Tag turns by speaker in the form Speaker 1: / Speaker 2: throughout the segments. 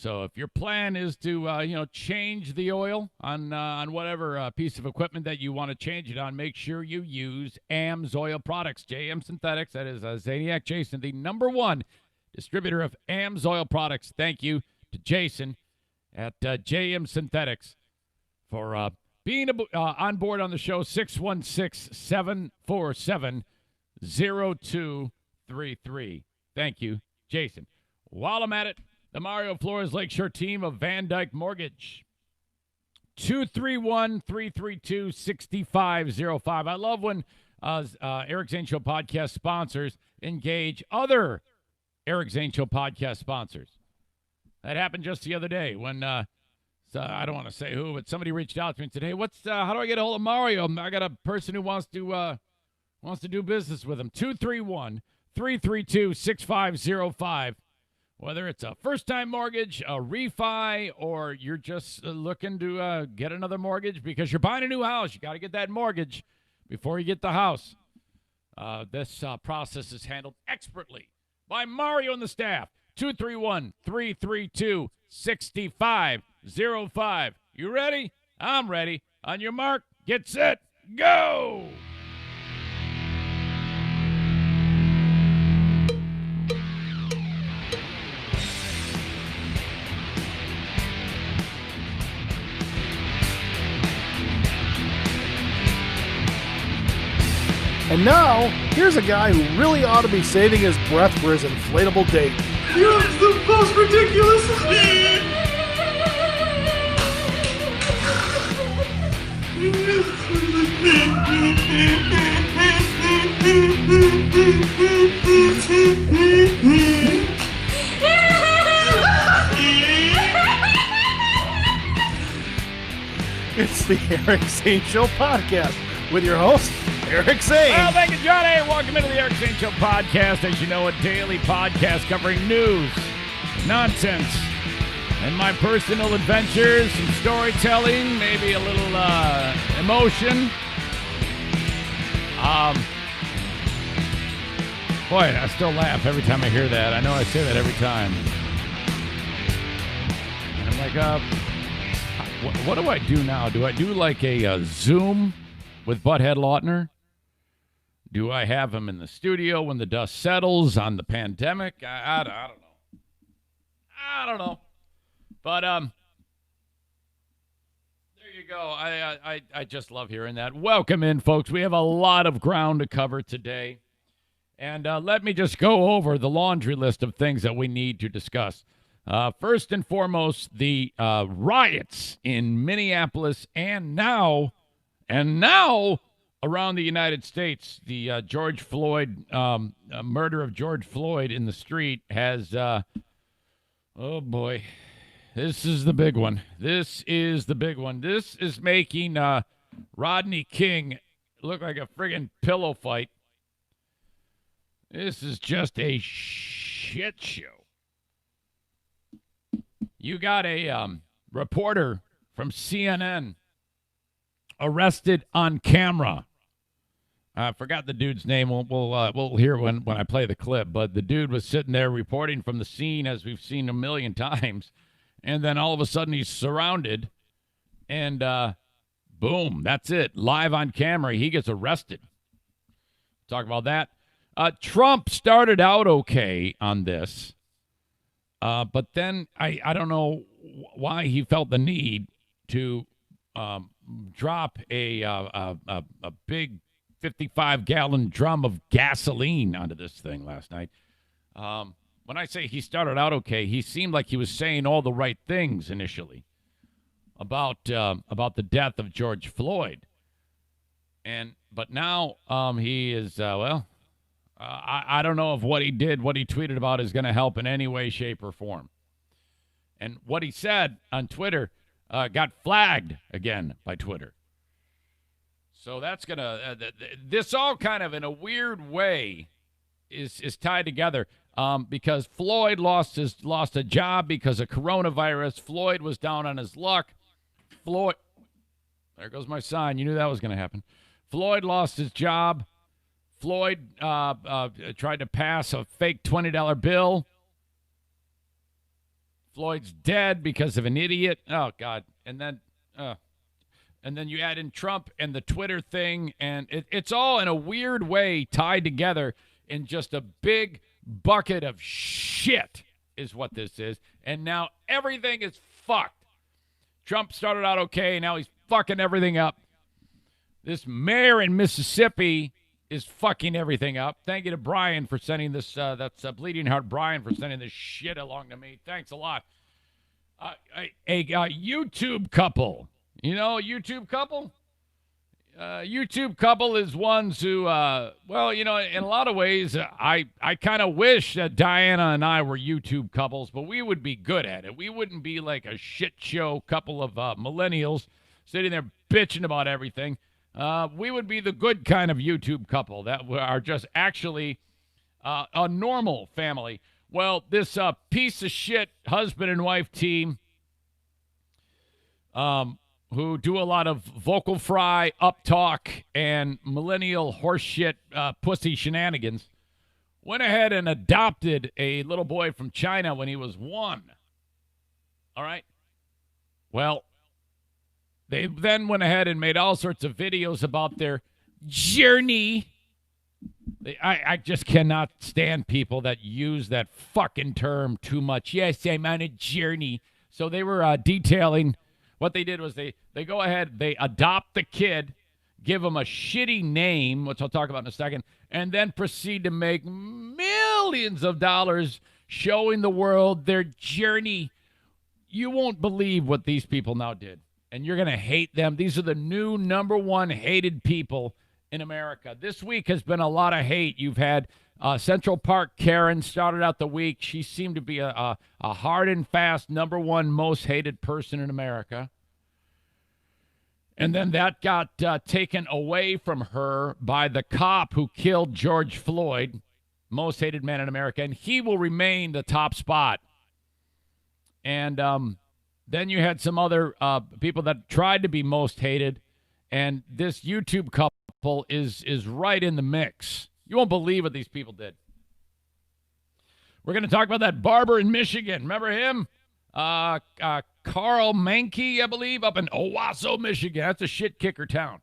Speaker 1: So if your plan is to, change the oil on whatever piece of equipment that you want to change it on, make sure you use AMS Oil Products, JM Synthetics. That is Zaniac Jason, the number one distributor of AMS Oil Products. Thank you to Jason at JM Synthetics for being on board on the show. 616-747-0233. Thank you, Jason. While I'm at it, the Mario Flores Lakeshore team of Van Dyke Mortgage. 231-332-6505. I love when Eric Zane Show podcast sponsors engage other Eric Zane Show podcast sponsors. That happened just the other day when I don't want to say who, but somebody reached out to me and said, "Hey, how do I get a hold of Mario? I got a person who wants to do business with him." 231-332-6505. Whether it's a first-time mortgage, a refi, or you're just looking to get another mortgage because you're buying a new house, you got to get that mortgage before you get the house. This process is handled expertly by Mario and the staff. 231-332-6505. You ready? I'm ready. On your mark, get set, go!
Speaker 2: And now, here's a guy who really ought to be saving his breath for his inflatable date.
Speaker 3: You're the most ridiculous!
Speaker 2: It's the Eric Zane Show podcast with your host, Eric Zane.
Speaker 1: Well, thank you, Johnny. Welcome into the Eric Zane Show podcast. As you know, a daily podcast covering news, nonsense, and my personal adventures, some storytelling, maybe a little emotion. Boy, I still laugh every time I hear that. I know I say that every time. And I'm like, what do I do now? Do I do like a Zoom with Butthead Lautner? Do I have him in the studio when the dust settles on the pandemic? I don't know. I don't know. But there you go. I just love hearing that. Welcome in, folks. We have a lot of ground to cover today. And let me just go over the laundry list of things that we need to discuss. First and foremost, the riots in Minneapolis and now around the United States. The George Floyd murder of George Floyd in the street has, oh boy, this is the big one. This is the big one. This is making Rodney King look like a friggin' pillow fight. This is just a shit show. You got a reporter from CNN arrested on camera. I forgot the dude's name. We'll hear when I play the clip. But the dude was sitting there reporting from the scene, as we've seen a million times, and then all of a sudden he's surrounded, and boom, that's it. Live on camera, he gets arrested. Talk about that. Trump started out okay on this, but then I don't know why he felt the need to drop a big 55-gallon drum of gasoline onto this thing last night. When I say he started out okay, he seemed like he was saying all the right things initially about the death of George Floyd, but now he is I don't know if what he tweeted about is going to help in any way, shape, or form. And what he said on Twitter got flagged again by Twitter. So that's going to this all kind of in a weird way is tied together because Floyd lost a job because of coronavirus. Floyd was down on his luck. There goes my sign. You knew that was going to happen. Floyd lost his job. Floyd tried to pass a fake $20 bill. Floyd's dead because of an idiot. Oh, God. And then you add in Trump and the Twitter thing, and it's all in a weird way tied together in just a big bucket of shit is what this is. And now everything is fucked. Trump started out okay. Now he's fucking everything up. This mayor in Mississippi is fucking everything up. Thank you to Brian for sending this. That's Bleeding Heart Brian for sending this shit along to me. Thanks a lot. A YouTube couple. You know, a YouTube couple? YouTube couple is ones who, well, you know, in a lot of ways, I kind of wish that Diana and I were YouTube couples, but we would be good at it. We wouldn't be like a shit show couple of millennials sitting there bitching about everything. We would be the good kind of YouTube couple that are just actually a normal family. Well, this piece of shit husband and wife team who do a lot of vocal fry, uptalk, and millennial horseshit pussy shenanigans, went ahead and adopted a little boy from China when he was 1. All right? Well, they then went ahead and made all sorts of videos about their journey. I just cannot stand people that use that fucking term too much. Yes, I'm on a journey. So they were detailing. What they did was they go ahead, they adopt the kid, give him a shitty name, which I'll talk about in a second, and then proceed to make millions of dollars showing the world their journey. You won't believe what these people now did, and you're going to hate them. These are the new number one hated people in America. This week has been a lot of hate. You've had Central Park Karen started out the week. She seemed to be a hard and fast number one most hated person in America. And then that got taken away from her by the cop who killed George Floyd, most hated man in America, and he will remain the top spot. And then you had some other people that tried to be most hated, and this YouTube couple is right in the mix. You won't believe what these people did. We're going to talk about that barber in Michigan. Remember him? Carl Mankey, I believe, up in Owasso, Michigan. That's a shit kicker town.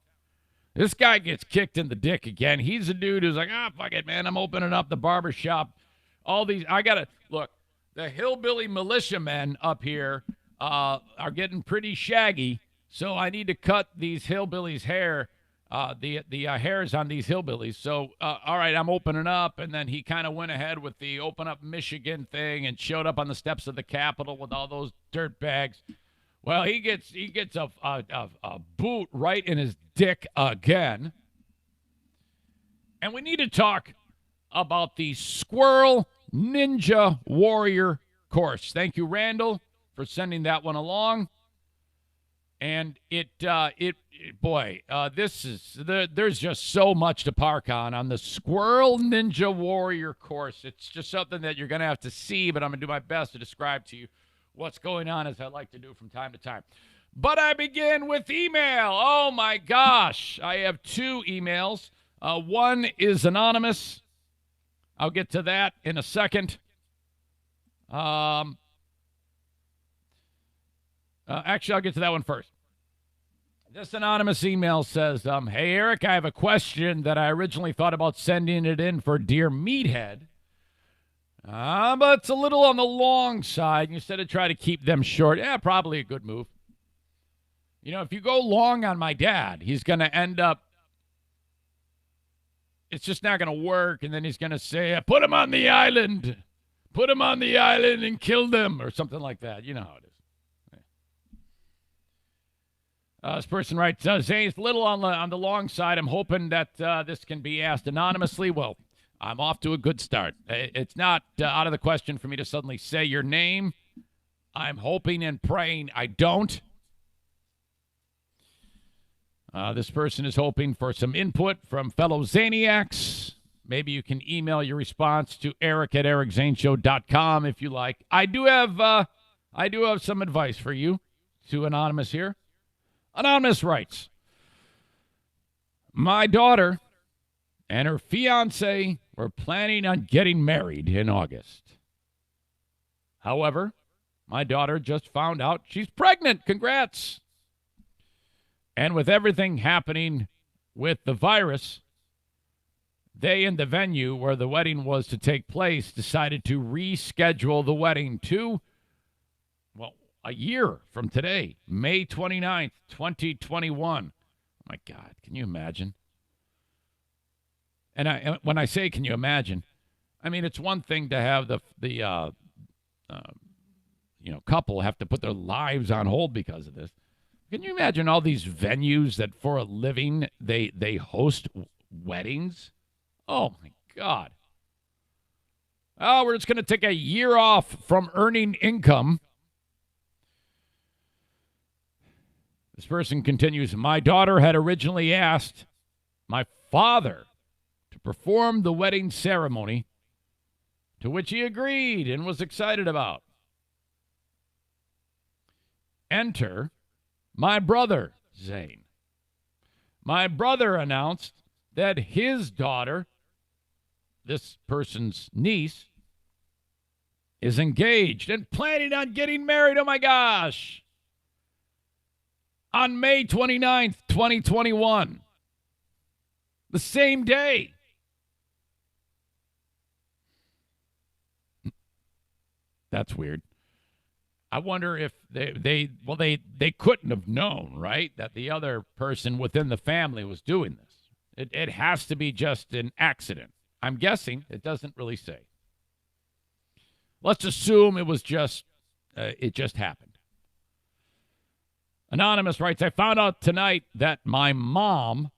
Speaker 1: This guy gets kicked in the dick again. He's a dude who's like, fuck it, man. I'm opening up the barber shop. All these, look, the hillbilly militiamen up here are getting pretty shaggy, so I need to cut these hillbillies' hair. The hairs on these hillbillies. So, all right, I'm opening up. And then he kind of went ahead with the open up Michigan thing and showed up on the steps of the Capitol with all those dirt bags. Well, he gets a boot right in his dick again. And we need to talk about the Squirrel Ninja Warrior course. Thank you, Randall, for sending that one along. And there's just so much to park on the Squirrel Ninja Warrior course. It's just something that you're going to have to see, but I'm going to do my best to describe to you what's going on, as I like to do from time to time. But I begin with email. Oh, my gosh. I have 2 emails. One is anonymous. I'll get to that in a second. Actually, I'll get to that one first. This anonymous email says, hey, Eric, I have a question that I originally thought about sending it in for Dear Meathead. But it's a little on the long side. Instead of try to keep them short, probably a good move. You know, if you go long on my dad, he's going to end up, it's just not going to work. And then he's going to say, put him on the island. Put him on the island and kill them, or something like that. You know how it is. This person writes, Zane, it's a little on the long side. I'm hoping that this can be asked anonymously. Well, I'm off to a good start. It's not out of the question for me to suddenly say your name. I'm hoping and praying I don't. This person is hoping for some input from fellow Zaniacs. Maybe you can email your response to eric@ericzaneshow.com if you like. I do have some advice for you. To Anonymous here. Anonymous writes, my daughter and her fiancé were planning on getting married in August. However, My daughter just found out she's pregnant. Congrats. And with everything happening with the virus, they and the venue where the wedding was to take place decided to reschedule the wedding to, well, a year from today, May 29th, 2021. Oh, my God. Can you imagine? And when I say can you imagine, I mean, it's one thing to have the couple have to put their lives on hold because of this. Can you imagine all these venues that for a living they host weddings? Oh, my God. Oh, we're just going to take a year off from earning income. This person continues, my daughter had originally asked my father to perform the wedding ceremony, to which he agreed and was excited about. Enter my brother, Zane. My brother announced that his daughter, this person's niece, is engaged and planning on getting married. Oh, my gosh. On May 29th, 2021. The same day. That's weird. I wonder if they couldn't have known, right, that the other person within the family was doing this. It has to be just an accident. I'm guessing. It doesn't really say. Let's assume it was just, it just happened. Anonymous writes, I found out tonight that my mom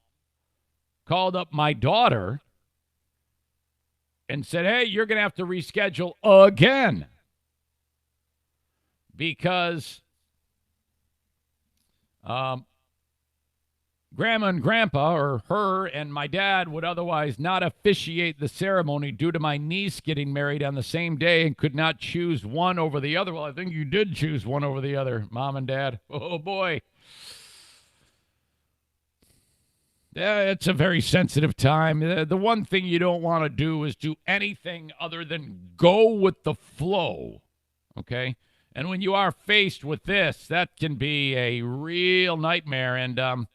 Speaker 1: called up my daughter and said, hey, you're going to have to reschedule again. Because Grandma and Grandpa, or her and my dad, would otherwise not officiate the ceremony due to my niece getting married on the same day and could not choose one over the other. Well, I think you did choose one over the other, Mom and Dad. Oh, boy. Yeah, it's a very sensitive time. The one thing you don't want to do is do anything other than go with the flow, okay? And when you are faced with this, that can be a real nightmare. And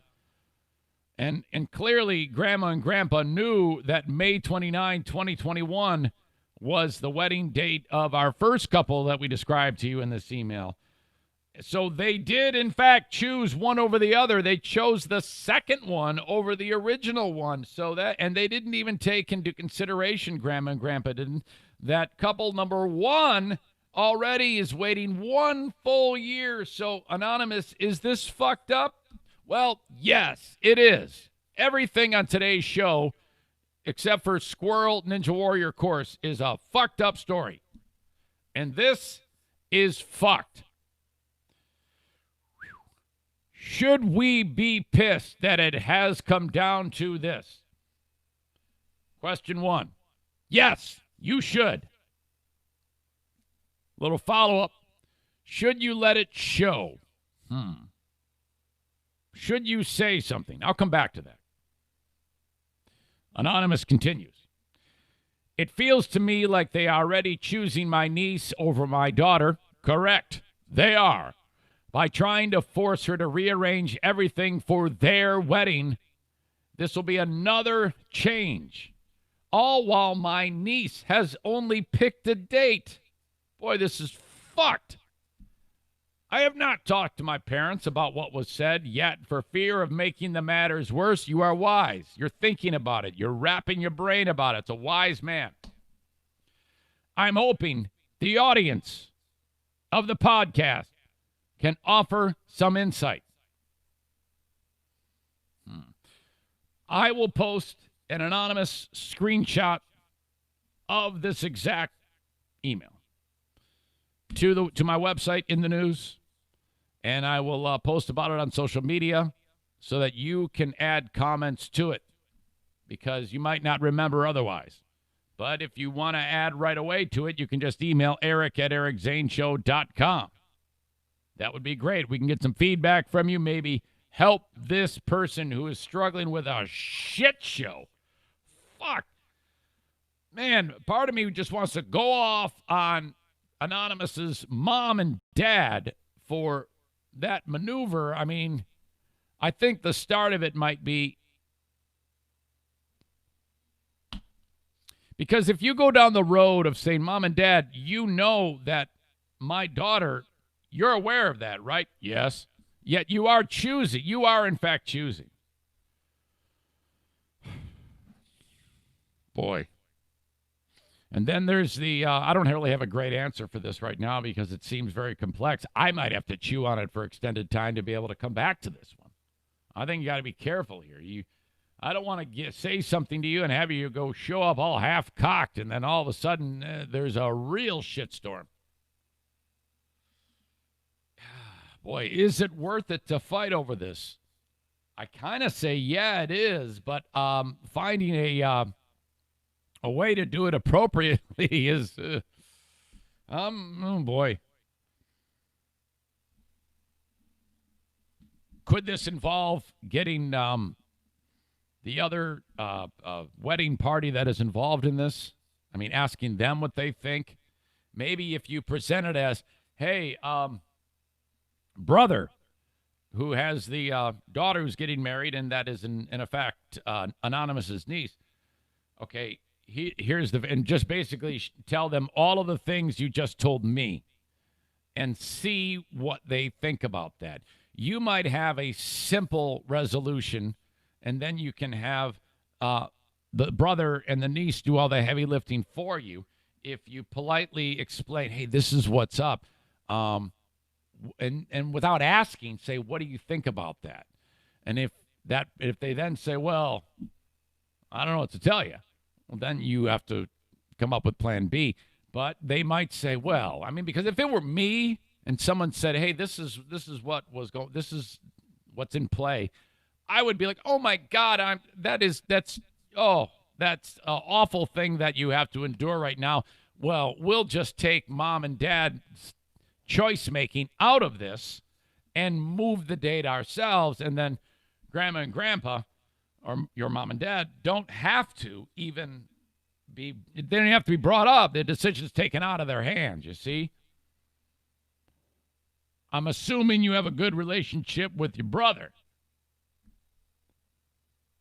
Speaker 1: clearly, Grandma and Grandpa knew that May 29, 2021 was the wedding date of our first couple that we described to you in this email. So they did, in fact, choose one over the other. They chose the second one over the original one. And they didn't even take into consideration, Grandma and Grandpa didn't, that couple number one already is waiting 1 full year. So, Anonymous, is this fucked up? Well, yes, it is. Everything on today's show, except for Squirrel Ninja Warrior Course, is a fucked up story. And this is fucked. Should we be pissed that it has come down to this? Question 1. Yes, you should. Little follow-up. Should you let it show? Should you say something? I'll come back to that. Anonymous continues. It feels to me like they are already choosing my niece over my daughter. Correct. They are. By trying to force her to rearrange everything for their wedding. This will be another change. All while my niece has only picked a date. Boy, this is fucked. I have not talked to my parents about what was said yet for fear of making the matters worse. You are wise. You're thinking about it. You're wrapping your brain about it. It's a wise man. I'm hoping the audience of the podcast can offer some insight. I will post an anonymous screenshot of this exact email to my website in the news, and I will post about it on social media so that you can add comments to it, because you might not remember otherwise. But if you want to add right away to it, you can just email eric@ericzaneshow.com. That would be great. We can get some feedback from you, maybe help this person who is struggling with a shit show. Fuck. Man, part of me just wants to go off on Anonymous's mom and dad for that maneuver. I mean, I think the start of it might be because if you go down the road of saying, Mom and Dad, you know that my daughter, you're aware of that, right? Yes. Yet you are choosing. You are, in fact, choosing. Boy. And then there's the, I don't really have a great answer for this right now because it seems very complex. I might have to chew on it for extended time to be able to come back to this one. I think you got to be careful here. I don't want to say something to you and have you go show up all half-cocked, and then all of a sudden there's a real shitstorm. Boy, is it worth it to fight over this? I kind of say, yeah, it is, but finding a way to do it appropriately is, oh boy. Could this involve getting the other wedding party that is involved in this? I mean, asking them what they think. Maybe if you present it as, hey, brother who has the daughter who's getting married, and that is, in effect, Anonymous's niece. Okay, here's and just basically tell them all of the things you just told me and see what they think about that. You might have a simple resolution, and then you can have the brother and the niece do all the heavy lifting for you if you politely explain, hey, this is what's up. And without asking, say, what do you think about that? And if they then say, well, I don't know what to tell you, well, then you have to come up with plan B. But they might say, well, I mean, because if it were me and someone said, hey, this is what was going, this is what's in play, I would be like, oh my God, that's an awful thing that you have to endure right now. Well, we'll just take Mom and Dad's choice making out of this and move the date ourselves, and then Grandma and Grandpa or your mom and dad don't have to even they don't have to be brought up. The decision's taken out of their hands, you see? I'm assuming you have a good relationship with your brother.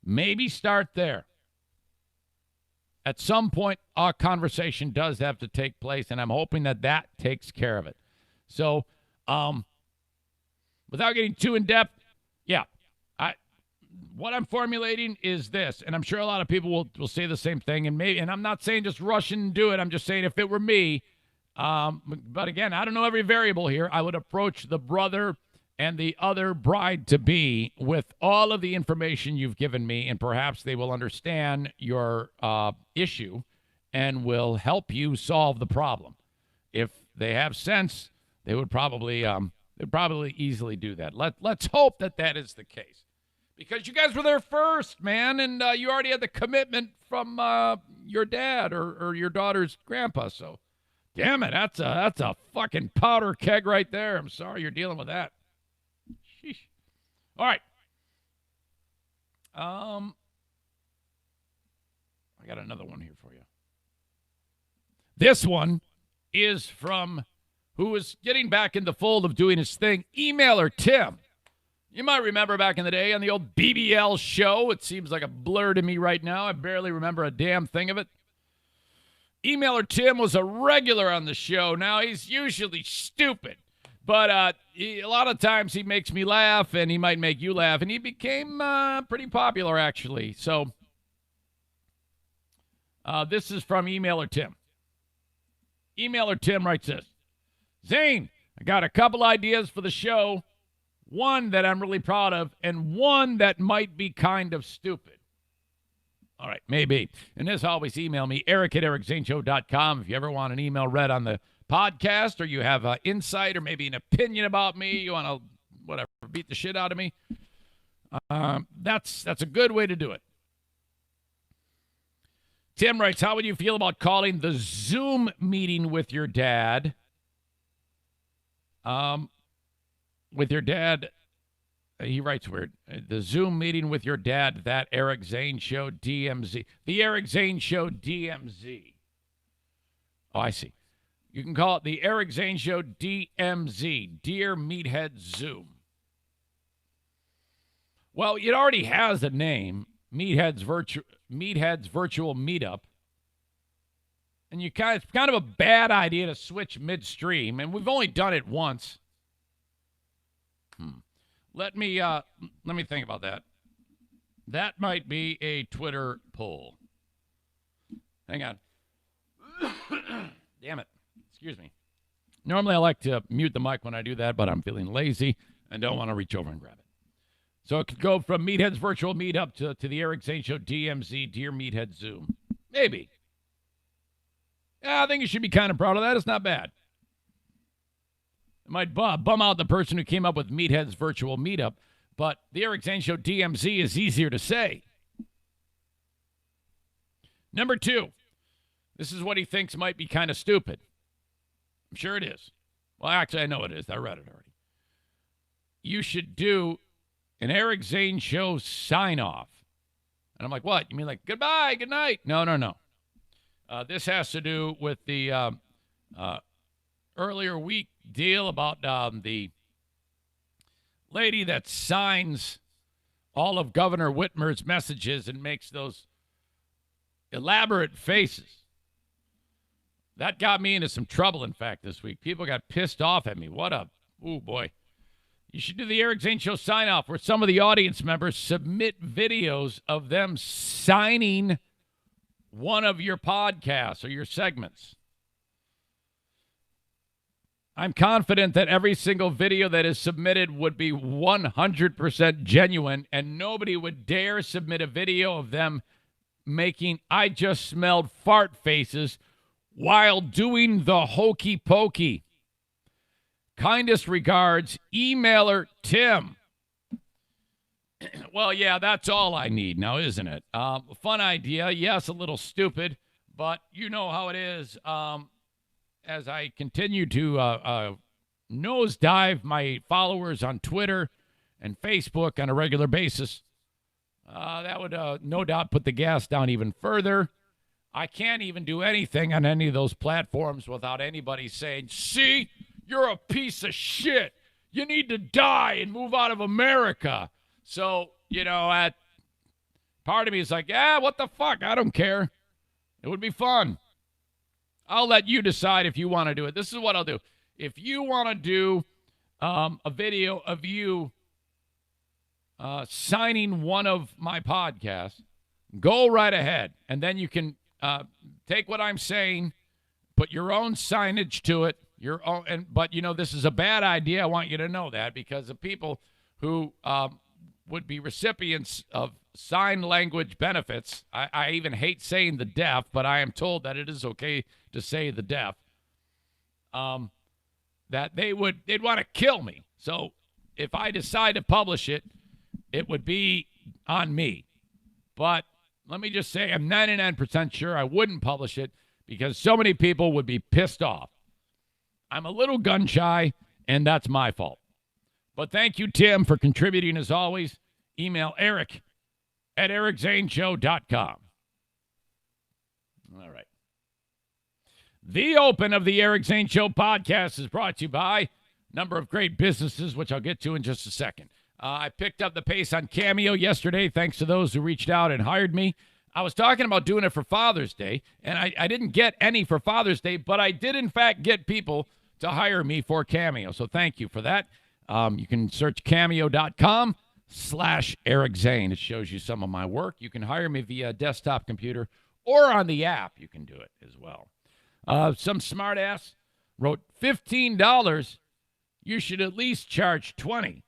Speaker 1: Maybe start there. At some point, our conversation does have to take place, and I'm hoping that takes care of it. So, without getting too in-depth, yeah, what I'm formulating is this, and I'm sure a lot of people will say the same thing, and I'm not saying just rush and do it. I'm just saying if it were me, but again, I don't know every variable here. I would approach the brother and the other bride-to-be with all of the information you've given me, and perhaps they will understand your issue and will help you solve the problem. If they have sense, they would probably easily do that. Let's hope that is the case. Because you guys were there first, man, and you already had the commitment from your dad or your daughter's grandpa. So, damn it, that's a fucking powder keg right there. I'm sorry you're dealing with that. Sheesh. All right. I got another one here for you. This one is from who is getting back in the fold of doing his thing, Emailer Tim. You might remember back in the day on the old BBL show. It seems like a blur to me right now. I barely remember a damn thing of it. Emailer Tim was a regular on the show. Now, he's usually stupid, but a lot of times he makes me laugh, and he might make you laugh, and he became pretty popular, actually. So this is from Emailer Tim. Emailer Tim writes this. Zane, I got a couple ideas for the show. One that I'm really proud of, and one that might be kind of stupid. All right, maybe. And as always, email me, eric@ericzaneshow.com. If you ever want an email read on the podcast, or you have insight or maybe an opinion about me, you want to, beat the shit out of me, that's a good way to do it. Tim writes, how would you feel about calling the Zoom meeting with your dad? With your dad, he writes weird. The Zoom meeting with your dad, that Eric Zane Show DMZ. The Eric Zane Show DMZ. Oh, I see. You can call it the Eric Zane Show DMZ, Dear Meathead Zoom. Well, it already has a name, Meathead's Virtual Meetup. And it's kind of a bad idea to switch midstream, and we've only done it once. Let me think about that. That might be a Twitter poll. Hang on. Damn it. Excuse me. Normally I like to mute the mic when I do that, but I'm feeling lazy and don't want to reach over and grab it. So it could go from Meathead's Virtual Meetup to the Eric Zane Show DMZ, Dear Meathead Zoom. Maybe. Yeah, I think you should be kind of proud of that. It's not bad. It might bum out the person who came up with Meathead's Virtual Meetup, but the Eric Zane Show DMZ is easier to say. Number 2. This is what he thinks might be kind of stupid. I'm sure it is. Well, actually, I know it is. I read it already. You should do an Eric Zane Show sign-off. And I'm like, what? You mean like, goodbye, good night? No. This has to do with the earlier week deal about the lady that signs all of Governor Whitmer's messages and makes those elaborate faces. That got me into some trouble, in fact, this week. People got pissed off at me. Oh, boy. You should do the Eric Zane Show sign-off where some of the audience members submit videos of them signing one of your podcasts or your segments. I'm confident that every single video that is submitted would be 100% genuine, and nobody would dare submit a video of them making I just smelled fart faces while doing the hokey pokey. Kindest regards, emailer Tim. Well, yeah, that's all I need now, isn't it? Fun idea. Yes, a little stupid, but you know how it is. As I continue to nosedive my followers on Twitter and Facebook on a regular basis, that would no doubt put the gas down even further. I can't even do anything on any of those platforms without anybody saying, see, you're a piece of shit. You need to die and move out of America. So, part of me is like, what the fuck? I don't care. It would be fun. I'll let you decide if you want to do it. This is what I'll do. If you want to do a video of you signing one of my podcasts, go right ahead. And then you can take what I'm saying, put your own signage to it, but this is a bad idea. I want you to know that, because the people who would be recipients of sign language benefits, I even hate saying the deaf, but I am told that it is okay to say the deaf, that they'd want to kill me. So if I decide to publish it, it would be on me. But let me just say, I'm 99% sure I wouldn't publish it because so many people would be pissed off. I'm a little gun shy, and that's my fault. But thank you, Tim, for contributing as always. Email Eric at ericzaneshow.com. All right. The open of the Eric Zane Show podcast is brought to you by a number of great businesses, which I'll get to in just a second. I picked up the pace on Cameo yesterday, thanks to those who reached out and hired me. I was talking about doing it for Father's Day, and I didn't get any for Father's Day, but I did, in fact, get people to hire me for Cameo. So thank you for that. You can search cameo.com/Eric Zane. It shows you some of my work. You can hire me via desktop computer or on the app. You can do it as well. Some smartass wrote $15. You should at least charge $20.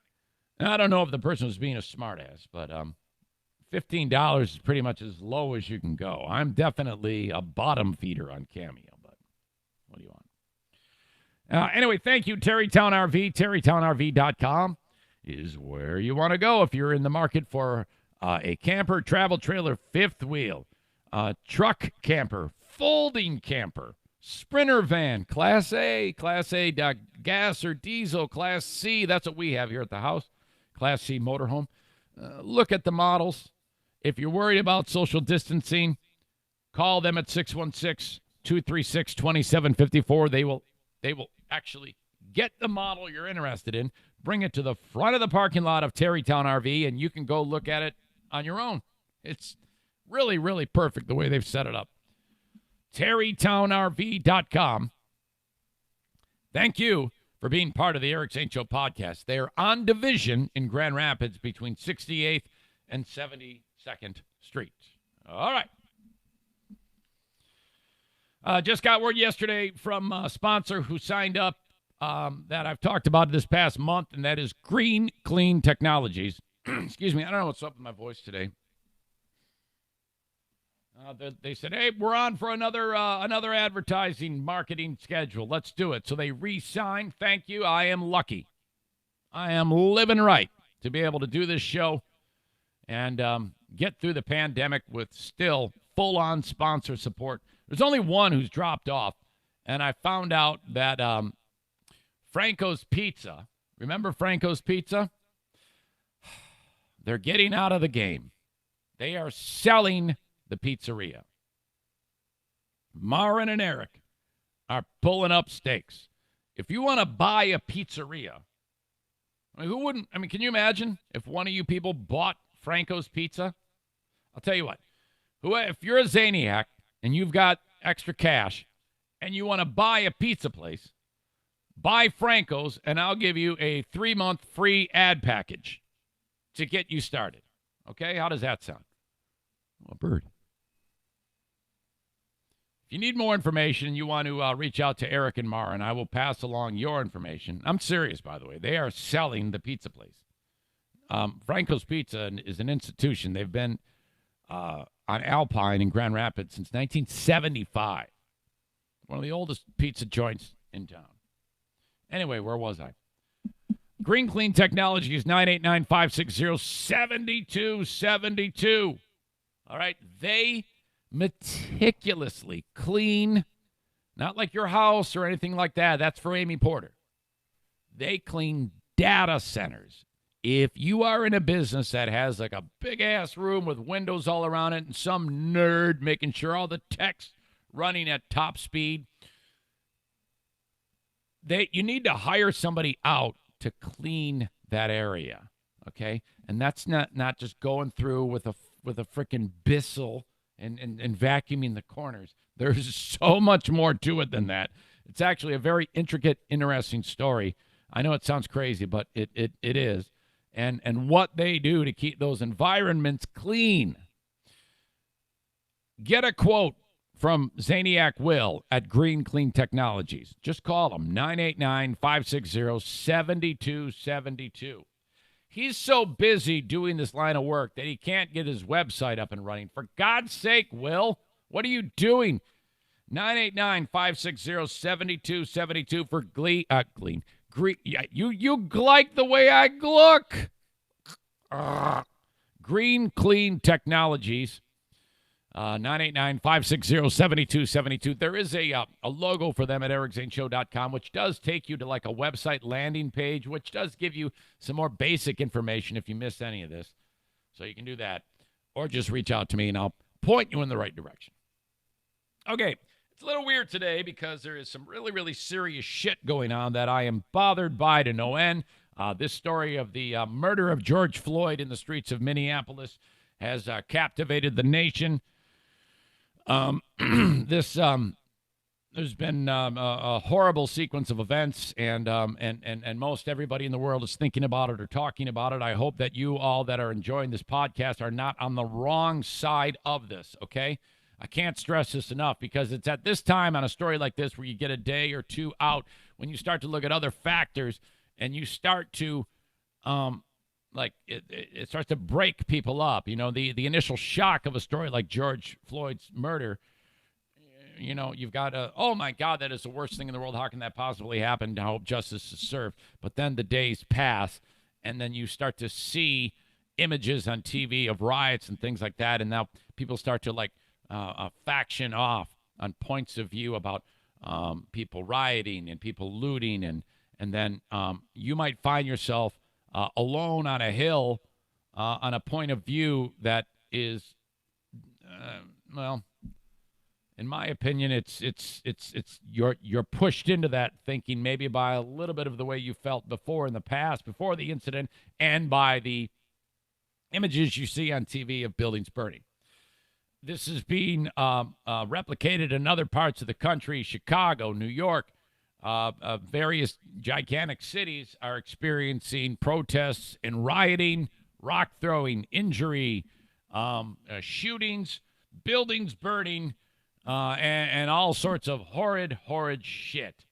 Speaker 1: Now, I don't know if the person was being a smartass, but $15 is pretty much as low as you can go. I'm definitely a bottom feeder on Cameo, but what do you want? Anyway, thank you, Terrytown RV. TerrytownRV.com is where you want to go if you're in the market for a camper, travel trailer, fifth wheel, truck camper, folding camper, sprinter van, Class A, gas or diesel, Class C. That's what we have here at the house, Class C motorhome. Look at the models. If you're worried about social distancing, call them at 616-244-5600. 236-2754. They will actually get the model you're interested in, bring it to the front of the parking lot of Terrytown RV, and you can go look at it on your own. It's really, really perfect the way they've set it up. TerrytownRV.com. Thank you for being part of the Eric St. Show podcast. They are on Division in Grand Rapids between 68th and 72nd Street. All right. Just got word yesterday from a sponsor who signed up that I've talked about this past month, and that is Green Clean Technologies. Excuse me, I don't know what's up with my voice today. They said, hey, we're on for another advertising marketing schedule. Let's do it. So they re-signed. Thank you. I am lucky. I am living right to be able to do this show and get through the pandemic with still full-on sponsor support. There's only one who's dropped off, and I found out that Franco's Pizza, remember Franco's Pizza? They're getting out of the game. They are selling the pizzeria. Marin and Eric are pulling up stakes. If you want to buy a pizzeria, I mean, who wouldn't? I mean, can you imagine if one of you people bought Franco's Pizza? I'll tell you what. If you're a Zaniac and you've got extra cash and you want to buy a pizza place, buy Franco's, and I'll give you a 3-month free ad package to get you started. Okay? How does that sound? Oh, a bird. If you need more information, you want to reach out to Eric and Mara, and I will pass along your information. I'm serious, by the way. They are selling the pizza place. Franco's Pizza is an institution. They've been on Alpine in Grand Rapids since 1975. One of the oldest pizza joints in town. Anyway, where was I? Green Clean Technology is 989-560-7272. All right, they meticulously clean, not like your house or anything like that. That's for Amy Porter. They clean data centers. If you are in a business that has like a big-ass room with windows all around it and some nerd making sure all the tech's running at top speed, you need to hire somebody out to clean that area, okay? And that's not just going through with a freaking Bissell and vacuuming the corners. There's so much more to it than that. It's actually a very intricate, interesting story. I know it sounds crazy, but it is. And what they do to keep those environments clean. Get a quote from Zaniac Will at Green Clean Technologies. Just call them, 989-560-7272. He's so busy doing this line of work that he can't get his website up and running. For God's sake, Will, what are you doing? 989-560-7272 for Green. You like the way I look. Green Clean Technologies. 989-560-7272. There is a logo for them at ericzaneshow.com, which does take you to like a website landing page, which does give you some more basic information if you missed any of this. So you can do that. Or just reach out to me, and I'll point you in the right direction. Okay, it's a little weird today because there is some really, really serious shit going on that I am bothered by to no end. This story of the murder of George Floyd in the streets of Minneapolis has captivated the nation. There's been a horrible sequence of events, and most everybody in the world is thinking about it or talking about it. I hope that you all that are enjoying this podcast are not on the wrong side of this, okay? I can't stress this enough because it's at this time on a story like this where you get a day or two out when you start to look at other factors and you start to it starts to break people up. You know, the initial shock of a story like George Floyd's murder, you know, you've got oh my God, that is the worst thing in the world. How can that possibly happen? I hope justice is served. But then the days pass, and then you start to see images on TV of riots and things like that, and now people start to faction off on points of view about people rioting and people looting, and then you might find yourself alone on a hill on a point of view that is, in my opinion, it's you're pushed into that thinking maybe by a little bit of the way you felt before in the past, before the incident, and by the images you see on TV of buildings burning. This is being replicated in other parts of the country. Chicago, New York, various gigantic cities are experiencing protests and rioting, rock throwing, injury, shootings, buildings burning, and all sorts of horrid shit.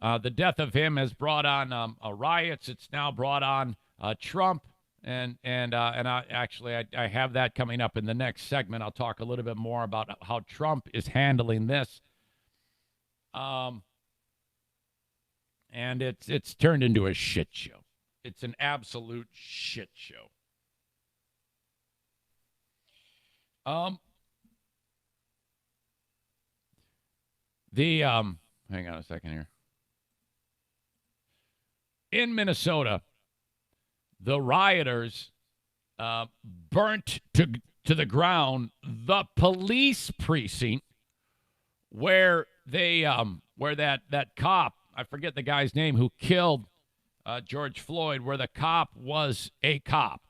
Speaker 1: The death of him has brought on riots. It's now brought on Trump, and I have that coming up in the next segment. I'll talk a little bit more about how Trump is handling this. And it's turned into a shit show. It's an absolute shit show. Hang on a second here. In Minnesota, the rioters burnt to the ground the police precinct where that cop, I forget the guy's name, who killed George Floyd, where the cop was a cop.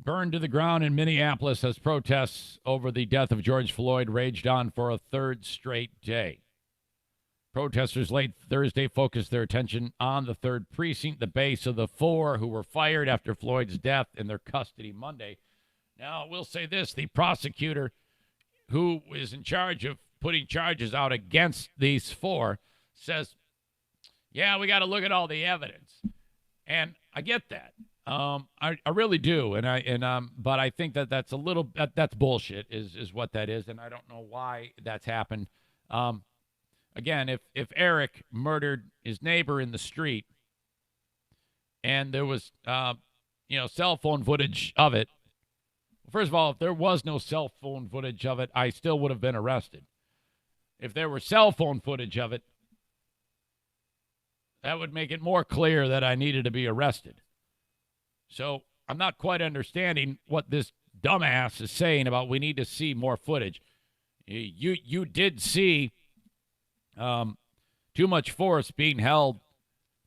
Speaker 1: Burned to the ground in Minneapolis as protests over the death of George Floyd raged on for a third straight day. Protesters late Thursday focused their attention on the 3rd precinct, the base of the 4 who were fired after Floyd's death in their custody Monday. Now, we'll say this, the prosecutor who is in charge of putting charges out against these 4 says, yeah, we got to look at all the evidence. And I get that. I really do. But I think that's a little, that's bullshit is what that is. And I don't know why that's happened. Again, if Eric murdered his neighbor in the street and there was, cell phone footage of it, first of all, if there was no cell phone footage of it, I still would have been arrested. If there were cell phone footage of it, that would make it more clear that I needed to be arrested. So I'm not quite understanding what this dumbass is saying about we need to see more footage. You did see too much force being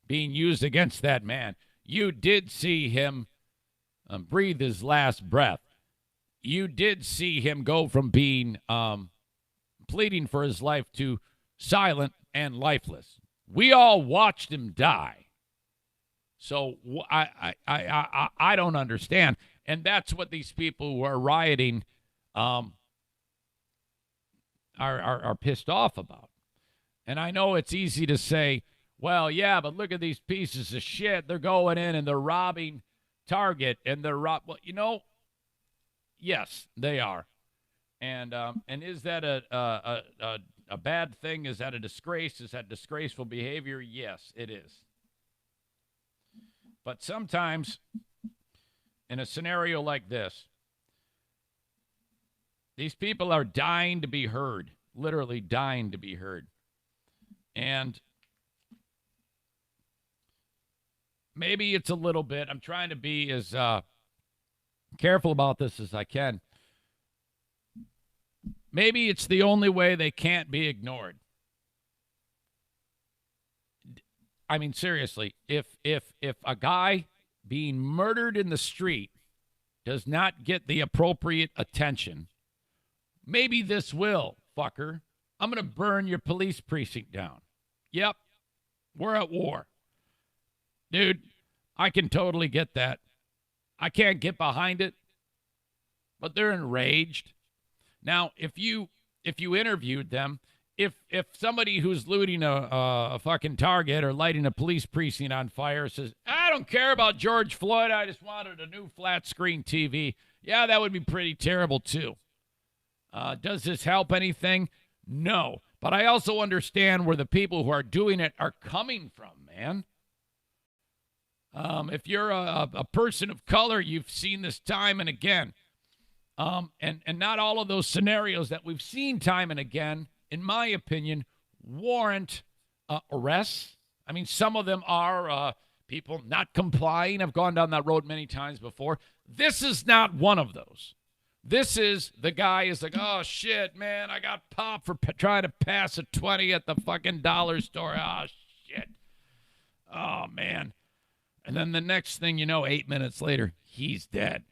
Speaker 1: used against that man. You did see him breathe his last breath. You did see him go from being pleading for his life to silent and lifeless. We all watched him die. So I don't understand. And that's what these people who are rioting are pissed off about. And I know it's easy to say, well, yeah, but look at these pieces of shit. They're going in and they're robbing Target and they're yes, they are. And is that a bad thing? Is that a disgrace? Is that disgraceful behavior? Yes, it is. But sometimes in a scenario like this, these people are dying to be heard, literally dying to be heard. And maybe it's a little bit, I'm trying to be as careful about this as I can. Maybe it's the only way they can't be ignored. I mean, seriously, if a guy being murdered in the street does not get the appropriate attention, maybe this will, fucker. I'm going to burn your police precinct down. Yep, we're at war. Dude, I can totally get that. I can't get behind it, but they're enraged. Now, if you interviewed them, if somebody who's looting a fucking Target or lighting a police precinct on fire says, I don't care about George Floyd, I just wanted a new flat screen TV, yeah, that would be pretty terrible too. Does this help anything? No. But I also understand where the people who are doing it are coming from, man. If you're a person of color, you've seen this time and again. And not all of those scenarios that we've seen time and again, in my opinion, warrant arrests. I mean, some of them are people not complying. I've gone down that road many times before. This is not one of those. This is the guy is like, oh, shit, man, I got popped for trying to pass a 20 at the fucking dollar store. Oh, shit. Oh, man. And then the next thing you know, 8 minutes later, he's dead.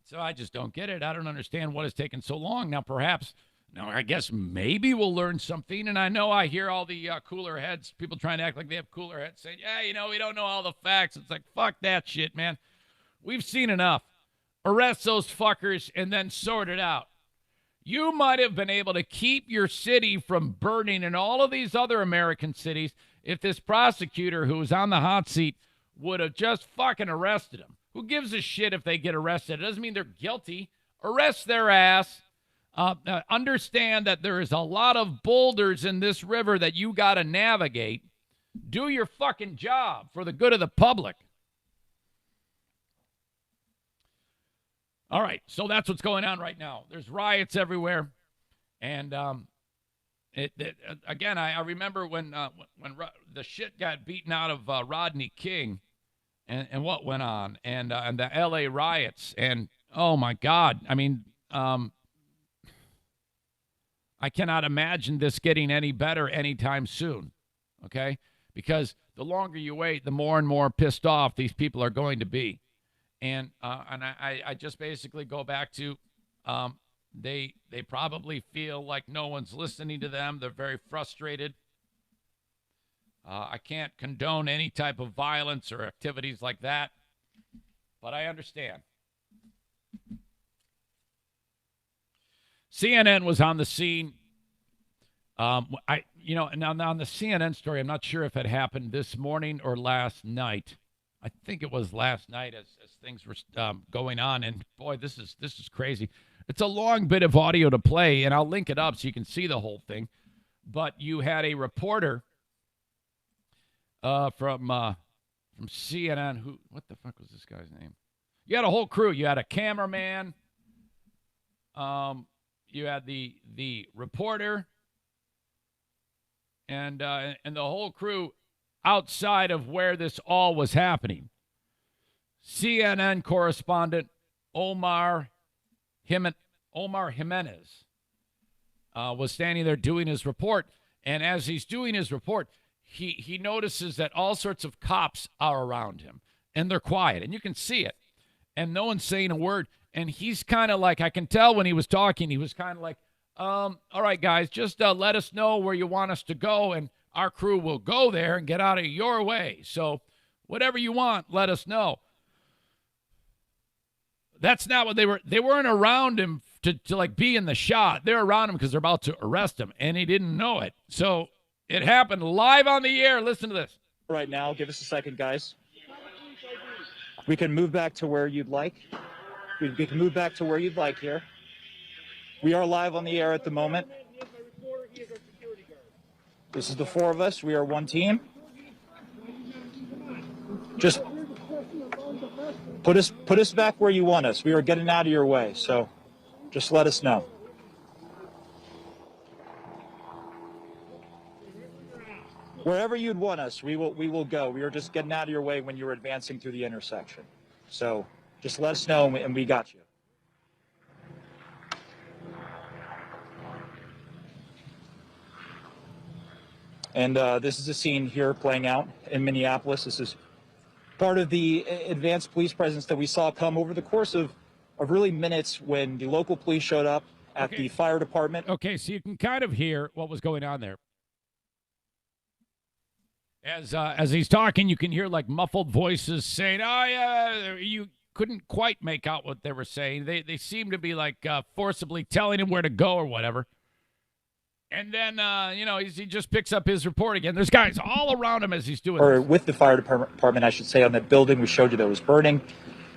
Speaker 1: So I just don't get it. I don't understand what has taken so long. Now, perhaps, I guess maybe we'll learn something. And I know I hear all the cooler heads, people trying to act like they have cooler heads saying, yeah, we don't know all the facts. It's like, fuck that shit, man. We've seen enough. Arrest those fuckers and then sort it out. You might have been able to keep your city from burning in all of these other American cities if this prosecutor who was on the hot seat would have just fucking arrested him. Who gives a shit if they get arrested? It doesn't mean they're guilty. Arrest their ass. Understand that there is a lot of boulders in this river that you got to navigate. Do your fucking job for the good of the public. All right, so that's what's going on right now. There's riots everywhere. And again, I remember when the shit got beaten out of Rodney King. And what went on, and the L.A. riots, and oh my God, I mean, I cannot imagine this getting any better anytime soon, okay? Because the longer you wait, the more and more pissed off these people are going to be, and I just basically go back to, they probably feel like no one's listening to them. They're very frustrated. I can't condone any type of violence or activities like that, but I understand. CNN was on the scene. Now on the CNN story, I'm not sure if it happened this morning or last night. I think it was last night as things were going on, and boy, this is crazy. It's a long bit of audio to play, and I'll link it up so you can see the whole thing. But you had a reporter from CNN. What the fuck was this guy's name? You had a whole crew. You had a cameraman. You had the reporter, and the whole crew outside of where this all was happening. CNN correspondent Omar Jimenez was standing there doing his report, and as he's doing his report, he notices that all sorts of cops are around him, and they're quiet, and you can see it, and no one's saying a word, and he's kind of like, I can tell when he was talking, he was kind of like, all right, guys, just let us know where you want us to go, and our crew will go there and get out of your way. So whatever you want, let us know. That's not what they weren't around him to like be in the shot. They're around him because they're about to arrest him, and he didn't know it. So it happened live on the air. Listen to this.
Speaker 4: Right now, give us a second, guys. We can move back to where you'd like. We can move back to where you'd like here. We are live on the air at the moment. This is the four of us. We are one team. Just put us back where you want us. We are getting out of your way, so just let us know. Wherever you'd want us, we will go. We are just getting out of your way when you're advancing through the intersection. So just let us know, and we got you. And this is a scene here playing out in Minneapolis. This is part of the advanced police presence that we saw come over the course of really minutes when the local police showed up at the fire department.
Speaker 1: Okay, so you can kind of hear what was going on there. As he's talking, you can hear like muffled voices saying, "Oh yeah," you couldn't quite make out what they were saying. They seem to be like forcibly telling him where to go or whatever. And then he just picks up his report again. There's guys all around him as he's doing
Speaker 4: or
Speaker 1: this.
Speaker 4: With the fire department, I should say, on that building we showed you that was burning.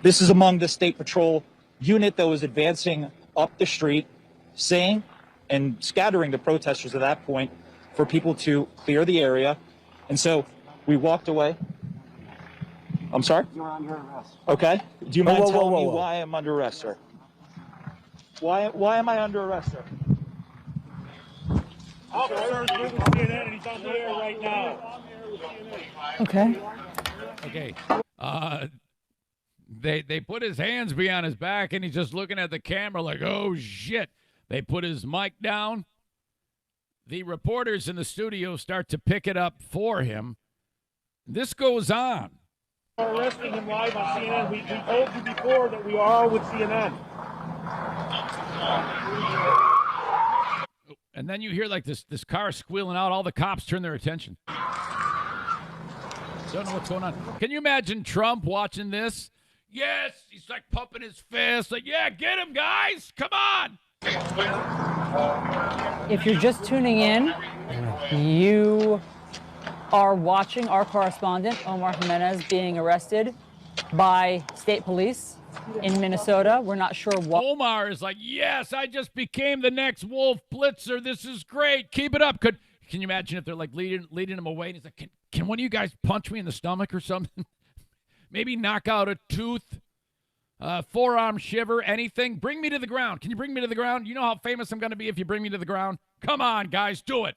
Speaker 4: This is among the state patrol unit that was advancing up the street, saying and scattering the protesters at that point for people to clear the area. And so we walked away. I'm sorry?
Speaker 5: You're under arrest.
Speaker 4: Okay. Do you mind telling me why I'm under arrest, sir? Why am I under arrest, sir?
Speaker 5: Officer, you're with CNN and he's on the air right now. Okay.
Speaker 1: Okay. They put his hands behind his back, and he's just looking at the camera like, oh, shit. They put his mic down. The reporters in the studio start to pick it up for him. This goes on.
Speaker 6: We're arresting him live on CNN. We told you before that we are with CNN.
Speaker 1: And then you hear like this car squealing out. All the cops turn their attention. Don't know what's going on. Can you imagine Trump watching this? Yes, he's like pumping his fist. Like, yeah, get him, guys. Come on.
Speaker 5: If you're just tuning in, you are watching our correspondent, Omar Jimenez, being arrested by state police in Minnesota. We're not sure what.
Speaker 1: Omar is like, yes, I just became the next Wolf Blitzer. This is great. Keep it up. Can you imagine if they're like leading him away? And he's like, can one of you guys punch me in the stomach or something? Maybe knock out a tooth, forearm shiver, anything. Bring me to the ground. Can you bring me to the ground? You know how famous I'm going to be if you bring me to the ground? Come on, guys, do it.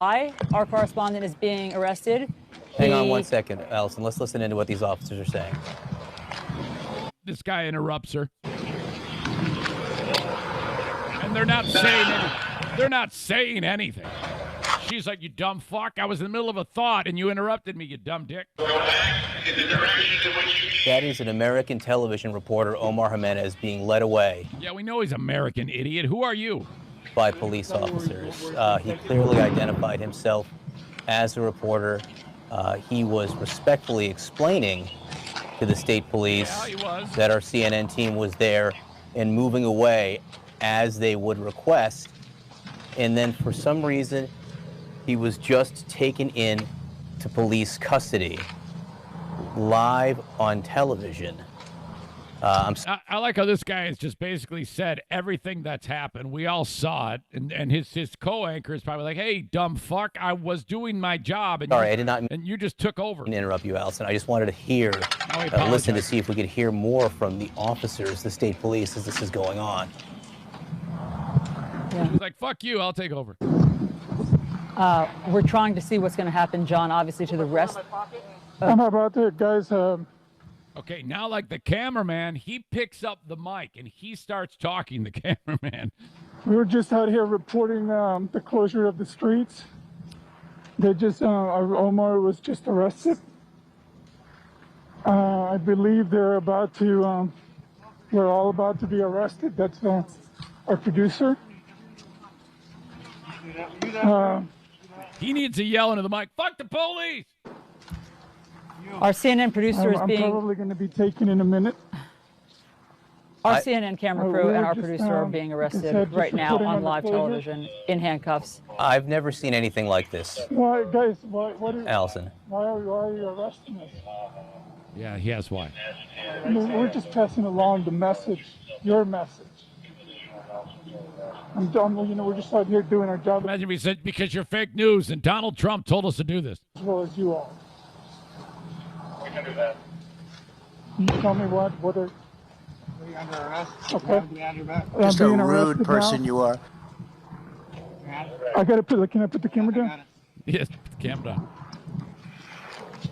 Speaker 5: Our correspondent is being arrested.
Speaker 7: Hang on 1 second, Allison. Let's listen into what these officers are saying.
Speaker 1: This guy interrupts her. And they're not saying anything. They're not saying anything. She's like, you dumb fuck. I was in the middle of a thought and you interrupted me, you dumb dick.
Speaker 7: That is an American television reporter, Omar Jimenez, being led away.
Speaker 1: Yeah, we know he's American, idiot. Who are you?
Speaker 7: By police officers. He clearly identified himself as a reporter. He was respectfully explaining to the state police that our CNN team was there and moving away as they would request. And then for some reason, he was just taken in to police custody live on television.
Speaker 1: I like how this guy has just basically said everything that's happened. We all saw it, and his co-anchor is probably like, "Hey, dumb fuck, I was doing my job, and
Speaker 7: sorry, I did not
Speaker 1: and you just took over."
Speaker 7: Interrupt you, Allison. I just wanted to hear, listen to see if we could hear more from the officers, the state police, as this is going on.
Speaker 5: Yeah.
Speaker 1: He's like, "Fuck you, I'll take over."
Speaker 5: We're trying to see what's going to happen, John. Obviously, to the rest.
Speaker 8: I'm about to, guys.
Speaker 1: Okay, now like the cameraman, he picks up the mic and he starts talking. The cameraman.
Speaker 8: We were just out here reporting the closure of the streets. They just, Omar was just arrested. I believe they're about to, we're all about to be arrested. That's our producer.
Speaker 1: He needs to yell into the mic, "Fuck the police!"
Speaker 5: Our CNN producer is being.
Speaker 8: I'm probably going to be taken in a minute.
Speaker 5: Our CNN camera crew and our producer are being arrested right now on live television in handcuffs.
Speaker 7: I've never seen anything like this.
Speaker 8: Why, guys? What is,
Speaker 7: Allison.
Speaker 8: Why are you arresting us?
Speaker 1: Yeah, he has why.
Speaker 8: I mean, we're just passing along the message, your message. I'm done. You know, we're just out here doing our job.
Speaker 1: Imagine we said because you're fake news and Donald Trump told us to do this.
Speaker 8: As well as you all.
Speaker 6: We can do that.
Speaker 8: Can you tell me what are?
Speaker 6: Are you under arrest?
Speaker 8: Okay.
Speaker 9: Just a rude person now. You are.
Speaker 8: I gotta put. Can I put the camera down?
Speaker 1: Yes, put the camera down.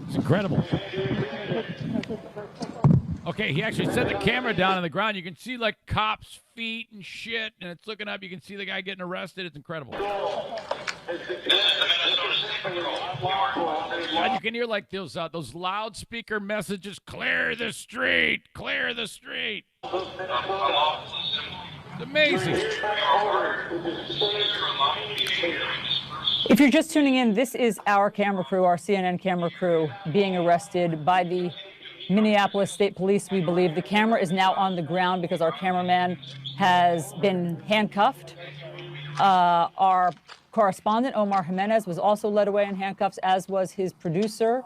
Speaker 1: It's incredible. Okay, he actually set the camera down on the ground. You can see like cops' feet and shit, and it's looking up. You can see the guy getting arrested. It's incredible. And you can hear like those loudspeaker messages: "Clear the street! Clear the street!" It's amazing.
Speaker 5: If you're just tuning in, this is our camera crew, our CNN camera crew, being arrested by the Minneapolis State Police. We believe the camera is now on the ground because our cameraman has been handcuffed. Our correspondent, Omar Jimenez, was also led away in handcuffs, as was his producer.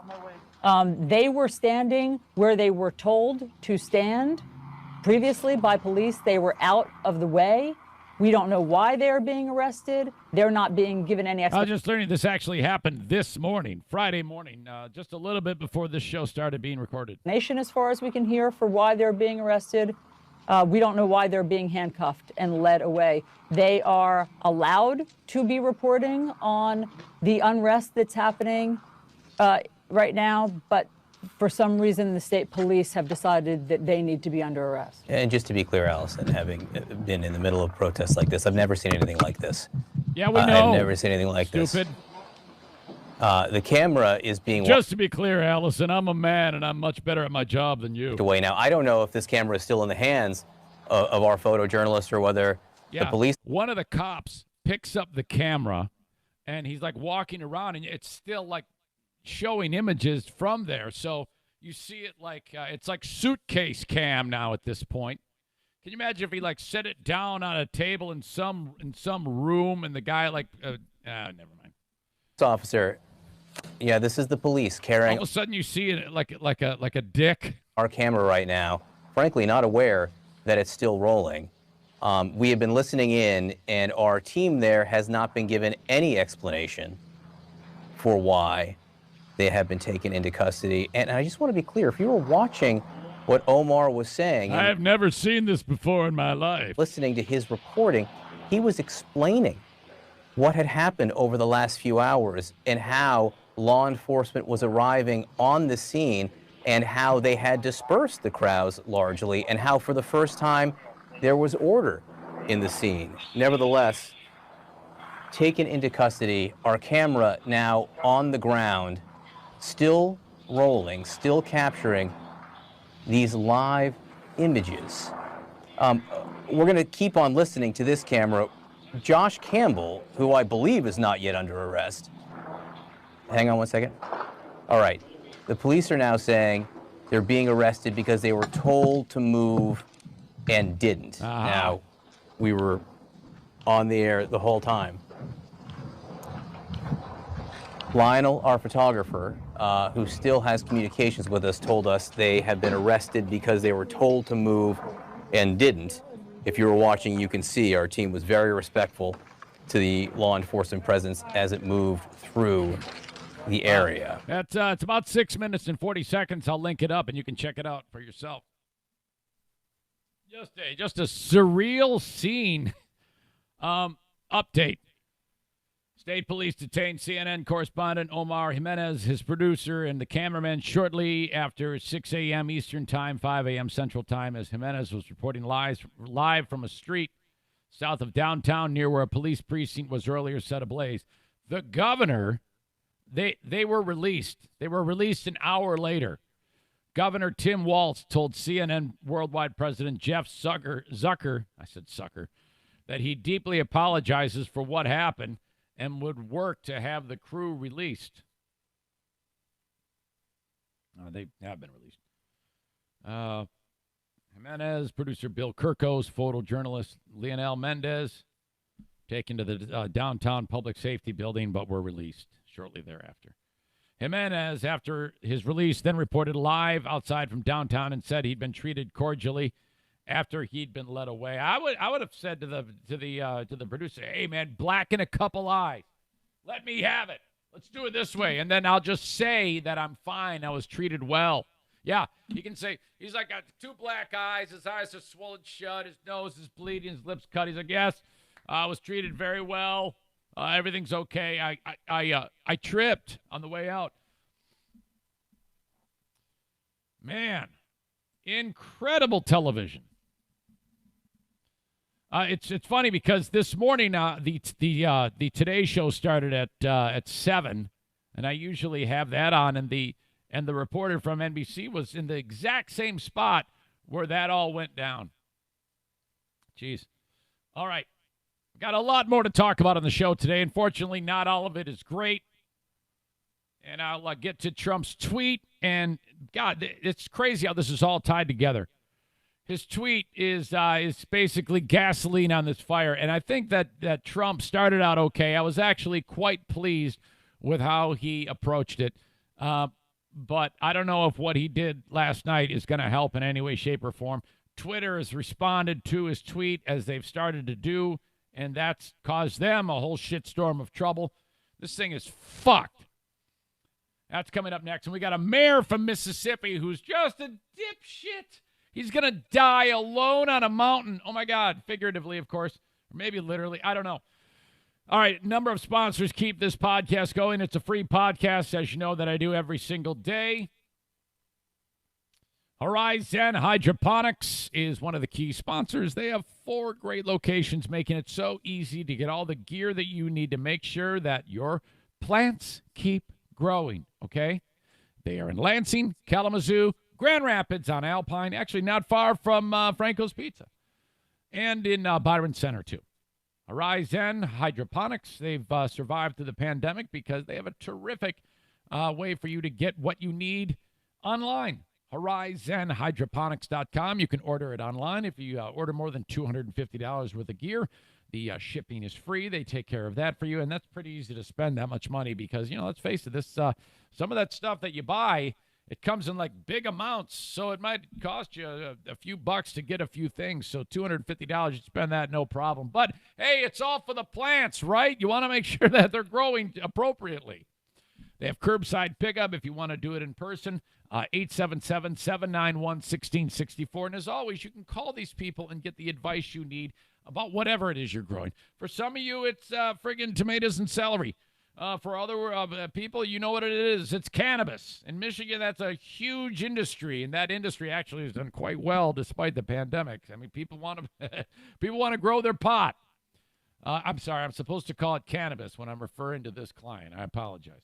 Speaker 5: They were standing where they were told to stand previously by police. They were out of the way. We don't know why they're being arrested. They're not being given any explanation.
Speaker 1: I was just learning this actually happened this morning, Friday morning, just a little bit before this show started being recorded.
Speaker 5: As far as we can hear for why they're being arrested. We don't know why they're being handcuffed and led away. They are allowed to be reporting on the unrest that's happening right now, but for some reason, the state police have decided that they need to be under arrest.
Speaker 7: And just to be clear, Allison, having been in the middle of protests like this, I've never seen anything like this.
Speaker 1: Yeah, we know.
Speaker 7: I've never seen anything like
Speaker 1: Stupid.
Speaker 7: this. The camera is being
Speaker 1: Just to be clear, Allison, I'm a man and I'm much better at my job than you.
Speaker 7: away now. I don't know if this camera is still in the hands of our photojournalist or whether the police.
Speaker 1: One of the cops picks up the camera and he's like walking around and it's still like showing images from there. So you see it like it's like suitcase cam now at this point. Can you imagine if he like set it down on a table in some room and the guy like never mind.
Speaker 7: Officer, yeah, this is the police carrying.
Speaker 1: All of a sudden you see it like a dick.
Speaker 7: Our camera right now, frankly, not aware that it's still rolling. We have been listening in, and our team there has not been given any explanation for why they have been taken into custody. And I just want to be clear, if you were watching what Omar was saying,
Speaker 1: I have never seen this before in my life.
Speaker 7: Listening to his reporting, he was explaining what had happened over the last few hours and how law enforcement was arriving on the scene and how they had dispersed the crowds largely and how for the first time there was order in the scene. Nevertheless, taken into custody, our camera now on the ground, still rolling, still capturing these live images. We're going to keep on listening to this camera. Josh Campbell, who I believe is not yet under arrest. Hang on one second. All right. The police are now saying they're being arrested because they were told to move and didn't. Now, we were on the air the whole time. Lionel, our photographer, who still has communications with us, told us they have been arrested because they were told to move and didn't. If you were watching, you can see our team was very respectful to the law enforcement presence as it moved through the area.
Speaker 1: It's about 6 minutes and 40 seconds. I'll link it up, and you can check it out for yourself. Just a surreal scene. Update. State police detained CNN correspondent Omar Jimenez, his producer, and the cameraman shortly after 6 a.m. Eastern Time, 5 a.m. Central Time, as Jimenez was reporting live from a street south of downtown near where a police precinct was earlier set ablaze. The governor, they were released. They were released an hour later. Governor Tim Walz told CNN Worldwide President Jeff Zucker, that he deeply apologizes for what happened and would work to have the crew released. They have been released. Jimenez, producer Bill Kirkos, photojournalist Leonel Mendez, taken to the downtown public safety building, but were released shortly thereafter. Jimenez, after his release, then reported live outside from downtown and said he'd been treated cordially after he'd been led away. I would have said to the producer, "Hey man, blacken a couple eyes. Let me have it. Let's do it this way, and then I'll just say that I'm fine. I was treated well." Yeah, you can say he's like got two black eyes. His eyes are swollen shut. His nose is bleeding. His lips cut. He's like, "Yes, I was treated very well. Everything's okay. I tripped on the way out." Man, incredible television. It's funny because this morning the Today Show started at 7, and I usually have that on, and the reporter from NBC was in the exact same spot where that all went down. Jeez. All right. Got a lot more to talk about on the show today. Unfortunately, not all of it is great. And I'll get to Trump's tweet. And, God, it's crazy how this is all tied together. His tweet is basically gasoline on this fire. And I think that Trump started out okay. I was actually quite pleased with how he approached it. But I don't know if what he did last night is going to help in any way, shape, or form. Twitter has responded to his tweet as they've started to do, and that's caused them a whole shitstorm of trouble. This thing is fucked. That's coming up next. And we got a mayor from Mississippi who's just a dipshit. He's going to die alone on a mountain. Oh, my God. Figuratively, of course. Or maybe literally. I don't know. All right, number of sponsors keep this podcast going. It's a free podcast, as you know, that I do every single day. Horizon Hydroponics is one of the key sponsors. They have 4 great locations, making it so easy to get all the gear that you need to make sure that your plants keep growing, okay? They are in Lansing, Kalamazoo, Grand Rapids on Alpine, actually not far from Franco's Pizza, and in Byron Center, too. Horizon Hydroponics, they've survived through the pandemic because they have a terrific way for you to get what you need online. HorizonHydroponics.com. You can order it online. If you order more than $250 worth of gear, the shipping is free. They take care of that for you, and that's pretty easy to spend that much money because, let's face it, this some of that stuff that you buy, it comes in like big amounts, so it might cost you a few bucks to get a few things. So $250, you spend that, no problem. But, hey, it's all for the plants, right? You want to make sure that they're growing appropriately. They have curbside pickup if you want to do it in person, 877-791-1664. And as always, you can call these people and get the advice you need about whatever it is you're growing. For some of you, it's friggin' tomatoes and celery. For other people, you know what it is. It's cannabis. In Michigan, that's a huge industry, and that industry actually has done quite well despite the pandemic. I mean, people want to grow their pot. I'm sorry, I'm supposed to call it cannabis when I'm referring to this client. I apologize.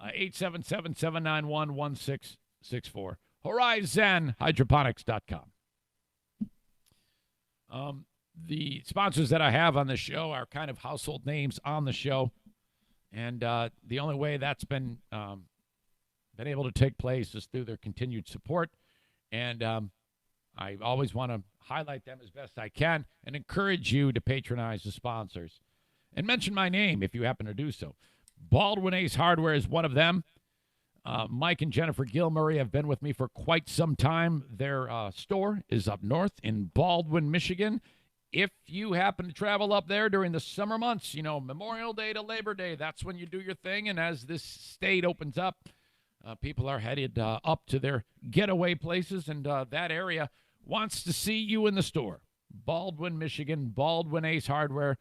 Speaker 1: 877-791-1664. HorizonHydroponics.com. The sponsors that I have on the show are kind of household names on the show. And the only way that's been able to take place is through their continued support. And I always want to highlight them as best I can and encourage you to patronize the sponsors. And mention my name if you happen to do so. Baldwin Ace Hardware is one of them. Mike and Jennifer Gilmurray have been with me for quite some time. Their store is up north in Baldwin, Michigan. If you happen to travel up there during the summer months, Memorial Day to Labor Day, that's when you do your thing. And as this state opens up, people are headed up to their getaway places, and that area wants to see you in the store. Baldwin, Michigan, Baldwin Ace Hardware.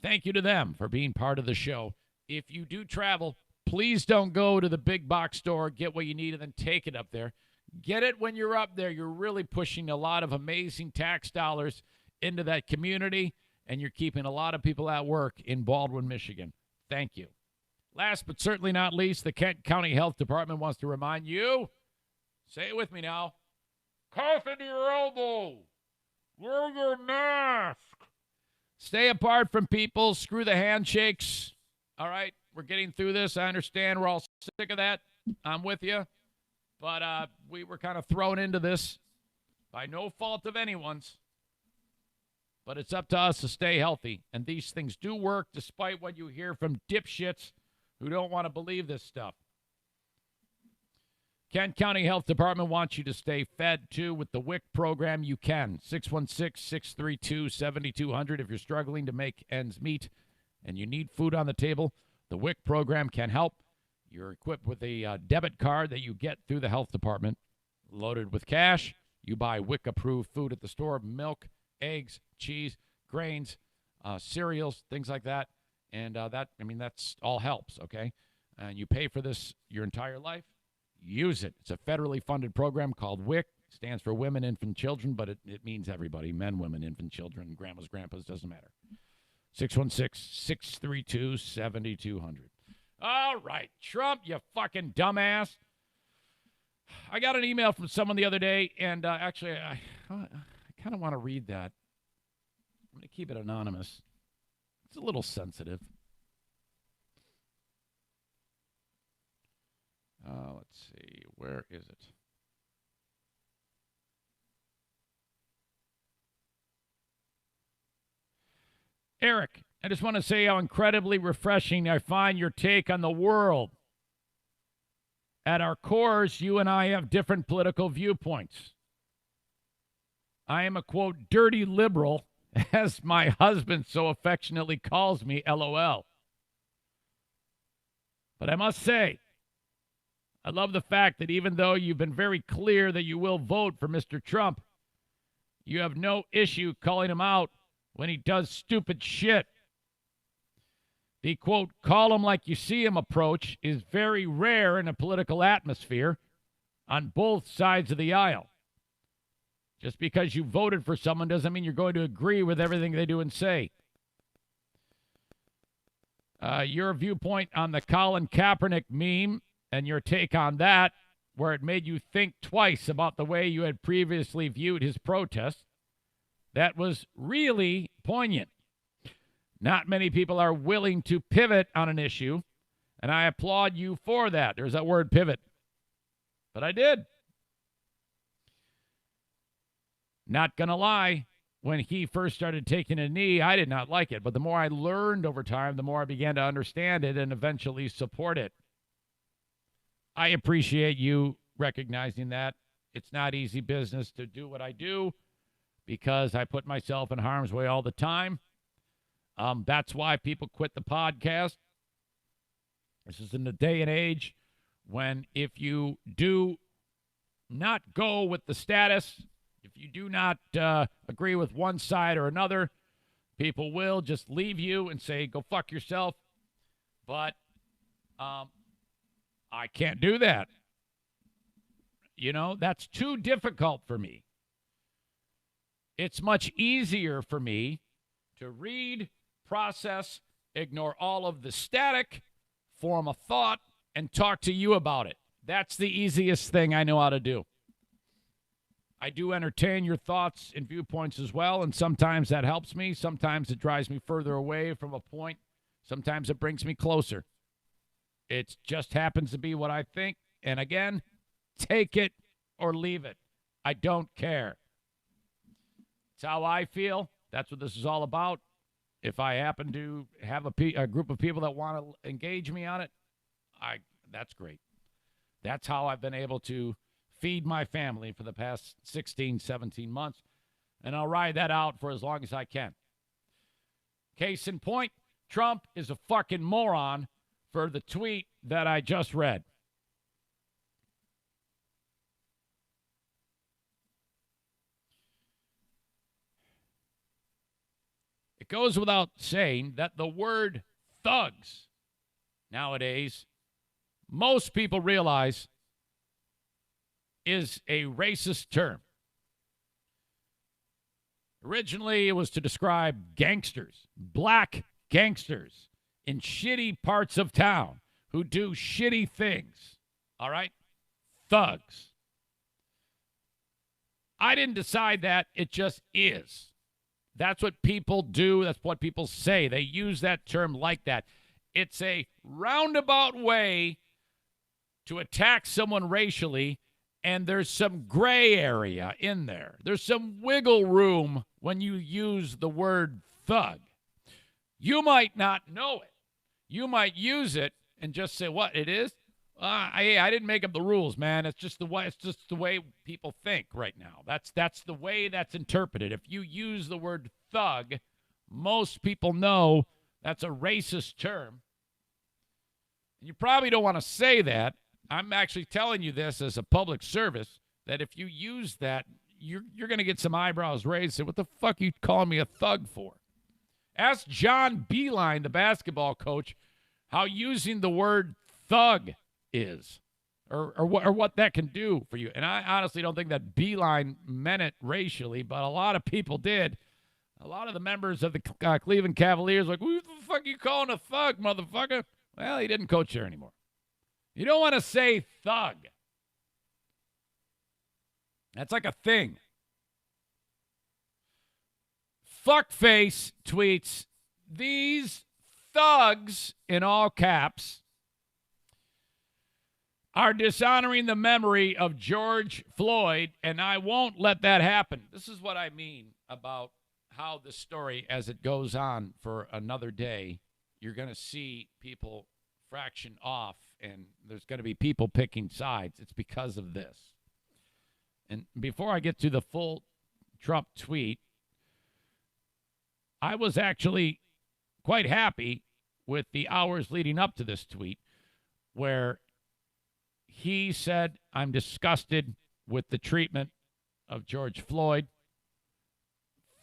Speaker 1: Thank you to them for being part of the show. If you do travel, please don't go to the big box store, get what you need, and then take it up there. Get it when you're up there. You're really pushing a lot of amazing tax dollars into that community, and you're keeping a lot of people at work in Baldwin, Michigan. Thank you. Last but certainly not least, the Kent County Health Department wants to remind you, say it with me now, cough into your elbow, wear your mask, stay apart from people, screw the handshakes. All right, we're getting through this. I understand we're all sick of that. I'm with you. But we were kind of thrown into this by no fault of anyone's. But it's up to us to stay healthy. And these things do work despite what you hear from dipshits who don't want to believe this stuff. Kent County Health Department wants you to stay fed, too, with the WIC program. You can. 616-632-7200. If you're struggling to make ends meet and you need food on the table, the WIC program can help. You're equipped with a debit card that you get through the health department, loaded with cash. You buy WIC-approved food at the store, milk, eggs, cheese, grains, cereals, things like that. And that's all helps, okay? And you pay for this your entire life. Use it. It's a federally funded program called WIC. Stands for Women, Infant, Children, but it means everybody. Men, women, infant, children, grandmas, grandpas, doesn't matter. 616-632-7200. All right, Trump, you fucking dumbass. I got an email from someone the other day, and actually, I kind of want to read that. I'm going to keep it anonymous. It's a little sensitive. Let's see. Where is it? Eric, I just want to say how incredibly refreshing I find your take on the world. At our cores, you and I have different political viewpoints. I am a, quote, dirty liberal, as my husband so affectionately calls me, LOL. But I must say, I love the fact that even though you've been very clear that you will vote for Mr. Trump, you have no issue calling him out when he does stupid shit. The, quote, call 'em like you see 'em approach is very rare in a political atmosphere on both sides of the aisle. Just because you voted for someone doesn't mean you're going to agree with everything they do and say. Your viewpoint on the Colin Kaepernick meme and your take on that, where it made you think twice about the way you had previously viewed his protest, that was really poignant. Not many people are willing to pivot on an issue, and I applaud you for that. There's that word, pivot. But I did. Not going to lie, when he first started taking a knee, I did not like it. But the more I learned over time, the more I began to understand it and eventually support it. I appreciate you recognizing that. It's not easy business to do what I do because I put myself in harm's way all the time. That's why people quit the podcast. This is in the day and age when if you do not go with the status, if you do not agree with one side or another, people will just leave you and say, go fuck yourself. But I can't do that. You know, that's too difficult for me. It's much easier for me to read, process, ignore all of the static, form a thought, and talk to you about it. That's the easiest thing I know how to do. I do entertain your thoughts and viewpoints as well, and sometimes that helps me. Sometimes it drives me further away from a point. Sometimes it brings me closer. It just happens to be what I think. And again, take it or leave it. I don't care. It's how I feel. That's what this is all about. If I happen to have a group of people that want to engage me on it, that's great. That's how I've been able to feed my family for the past 16, 17 months, and I'll ride that out for as long as I can. Case in point, Trump is a fucking moron for the tweet that I just read. It goes without saying that the word thugs nowadays, most people realize, is a racist term. Originally, it was to describe gangsters, black gangsters in shitty parts of town who do shitty things. All right? Thugs. I didn't decide that. It just is. That's what people do. That's what people say. They use that term like that. It's a roundabout way to attack someone racially, and there's some gray area in there. There's some wiggle room when you use the word thug. You might not know it. You might use it and just say, what, it is? I didn't make up the rules, man. It's just the way people think right now. That's the way that's interpreted. If you use the word thug, most people know that's a racist term. You probably don't want to say that. I'm actually telling you this as a public service, that if you use that, you're going to get some eyebrows raised. Say, what the fuck are you calling me a thug for? Ask John Beilein, the basketball coach, how using the word thug is, or what that can do for you. And I honestly don't think that Beilein meant it racially, but a lot of people did. A lot of the members of the Cleveland Cavaliers were like, who the fuck are you calling a thug, motherfucker? Well, he didn't coach there anymore. You don't want to say thug. That's like a thing. Fuckface tweets, these thugs, in all caps, are dishonoring the memory of George Floyd, and I won't let that happen. This is what I mean about how the story, as it goes on for another day, you're going to see people fraction off, and there's going to be people picking sides. It's because of this. And before I get to the full Trump tweet, I was actually quite happy with the hours leading up to this tweet, where he said, I'm disgusted with the treatment of George Floyd.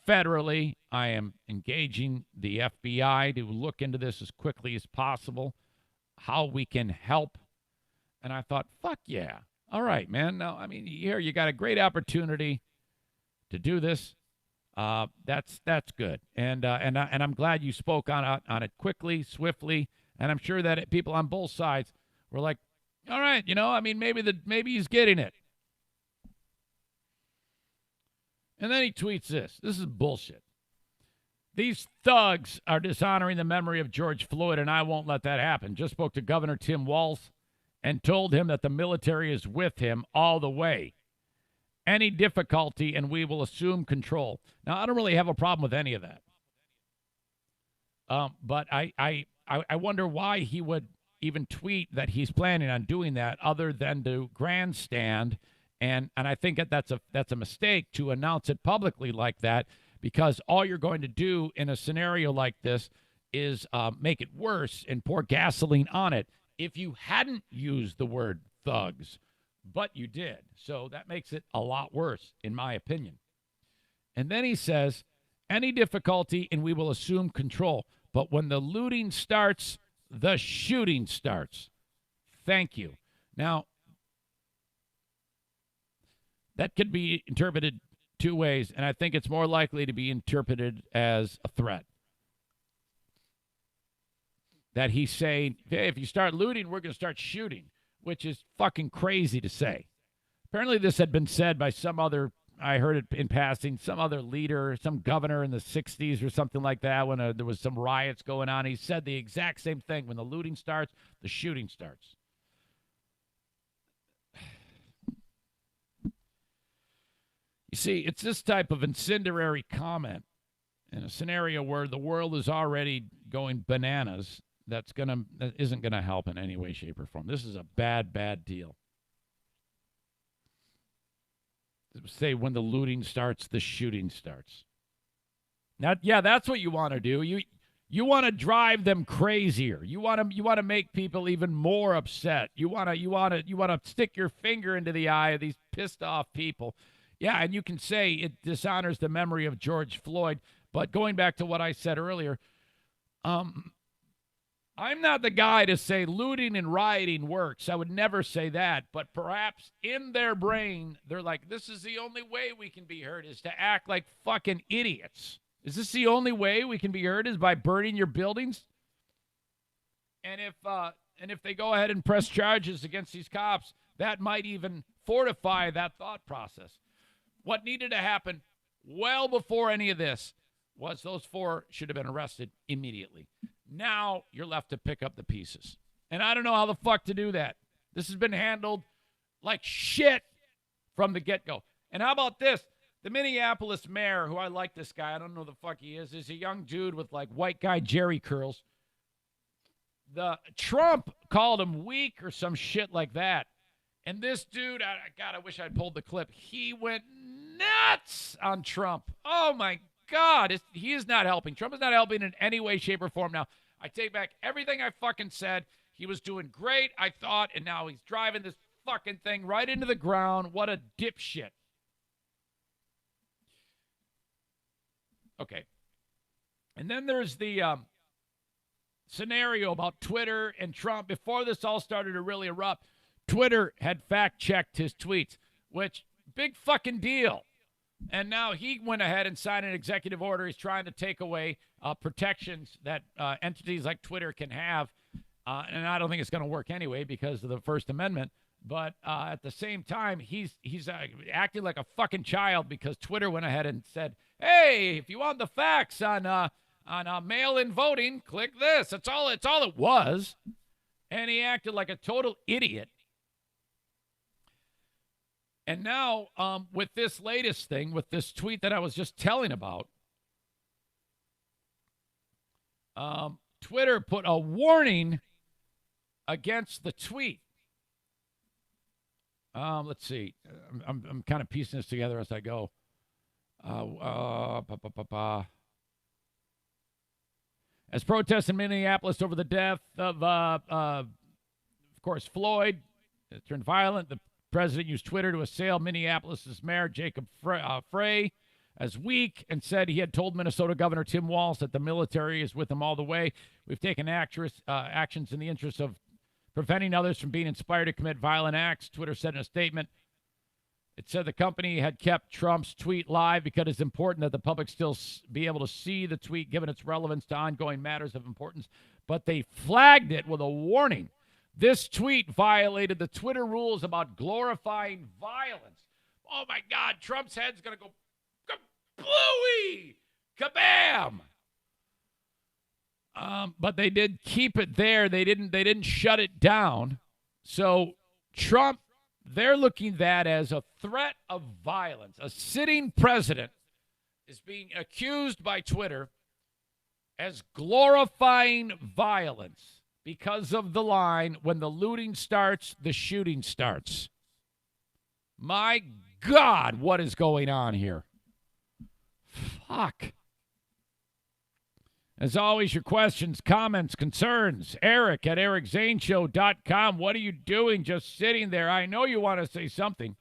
Speaker 1: federally. I am engaging the FBI to look into this as quickly as possible, how we can help. And I thought, fuck yeah. All right, man. Now, I mean, here you got a great opportunity to do this. That's good. And I'm glad you spoke on it quickly, swiftly. And I'm sure that people on both sides were like, all right, I mean, maybe he's getting it. And then he tweets this. This is bullshit. These thugs are dishonoring the memory of George Floyd, and I won't let that happen. Just spoke to Governor Tim Walz and told him that the military is with him all the way. Any difficulty, and we will assume control. Now, I don't really have a problem with any of that. But I wonder why he would even tweet that he's planning on doing that other than to grandstand. And I think that's a mistake to announce it publicly like that, because all you're going to do in a scenario like this is make it worse and pour gasoline on it if you hadn't used the word thugs, but you did. So that makes it a lot worse, in my opinion. And then he says, any difficulty and we will assume control. But when the looting starts, the shooting starts. Thank you. Now, that could be interpreted two ways, and I think it's more likely to be interpreted as a threat. That he's saying, hey, if you start looting, we're going to start shooting, which is fucking crazy to say. Apparently this had been said by some other, I heard it in passing, some other leader, some governor in the 60s or something like that when there was some riots going on. He said the exact same thing. When the looting starts, the shooting starts. You see, it's this type of incendiary comment in a scenario where the world is already going bananas that isn't gonna help in any way, shape, or form. This is a bad, bad deal. Say when the looting starts, the shooting starts. Now, yeah, that's what you want to do. You want to drive them crazier. You want to make people even more upset. You want to stick your finger into the eye of these pissed off people. Yeah, and you can say it dishonors the memory of George Floyd, but going back to what I said earlier, I'm not the guy to say looting and rioting works. I would never say that, but perhaps in their brain, they're like, this is the only way we can be heard, is to act like fucking idiots. Is this the only way we can be heard, is by burning your buildings? And if they go ahead and press charges against these cops, that might even fortify that thought process. What needed to happen well before any of this was those four should have been arrested immediately. Now you're left to pick up the pieces. And I don't know how the fuck to do that. This has been handled like shit from the get-go. And how about this? The Minneapolis mayor, who I like this guy, I don't know who the fuck he is a young dude with like white guy Jerry curls. The Trump called him weak or some shit like that. And this dude, God, I wish I'd pulled the clip. He went nuts on Trump. Oh, my God. He is not helping. Trump is not helping in any way, shape, or form. Now, I take back everything I fucking said. He was doing great, I thought, and now he's driving this fucking thing right into the ground. What a dipshit. Okay. And then there's the scenario about Twitter and Trump. Before this all started to really erupt, Twitter had fact-checked his tweets, which, big fucking deal. And now he went ahead and signed an executive order. He's trying to take away protections that entities like Twitter can have. And I don't think it's going to work anyway because of the First Amendment. But at the same time, he's acting like a fucking child because Twitter went ahead and said, hey, if you want the facts on mail-in voting, click this. It's all it was. And he acted like a total idiot. And now, with this latest thing, with this tweet that I was just telling about, Twitter put a warning against the tweet. Let's see. I'm kind of piecing this together as I go. As protests in Minneapolis over the death of course, Floyd turned violent, the president used Twitter to assail Minneapolis' mayor, Jacob Frey. as weak and said he had told Minnesota Governor Tim Walz that the military is with him all the way. We've taken actions in the interest of preventing others from being inspired to commit violent acts, Twitter said in a statement. It said the company had kept Trump's tweet live because it's important that the public still be able to see the tweet given its relevance to ongoing matters of importance, but they flagged it with a warning. This tweet violated the Twitter rules about glorifying violence. Oh, my God, Trump's head's going to go kablooey, kabam. But they did keep it there. They didn't shut it down. So Trump, they're looking at that as a threat of violence. A sitting president is being accused by Twitter as glorifying violence because of the line, when the looting starts, the shooting starts. My God, what is going on here? Fuck. As always, your questions, comments, concerns, Eric at ericzaneshow.com. What are you doing just sitting there? I know you want to say something.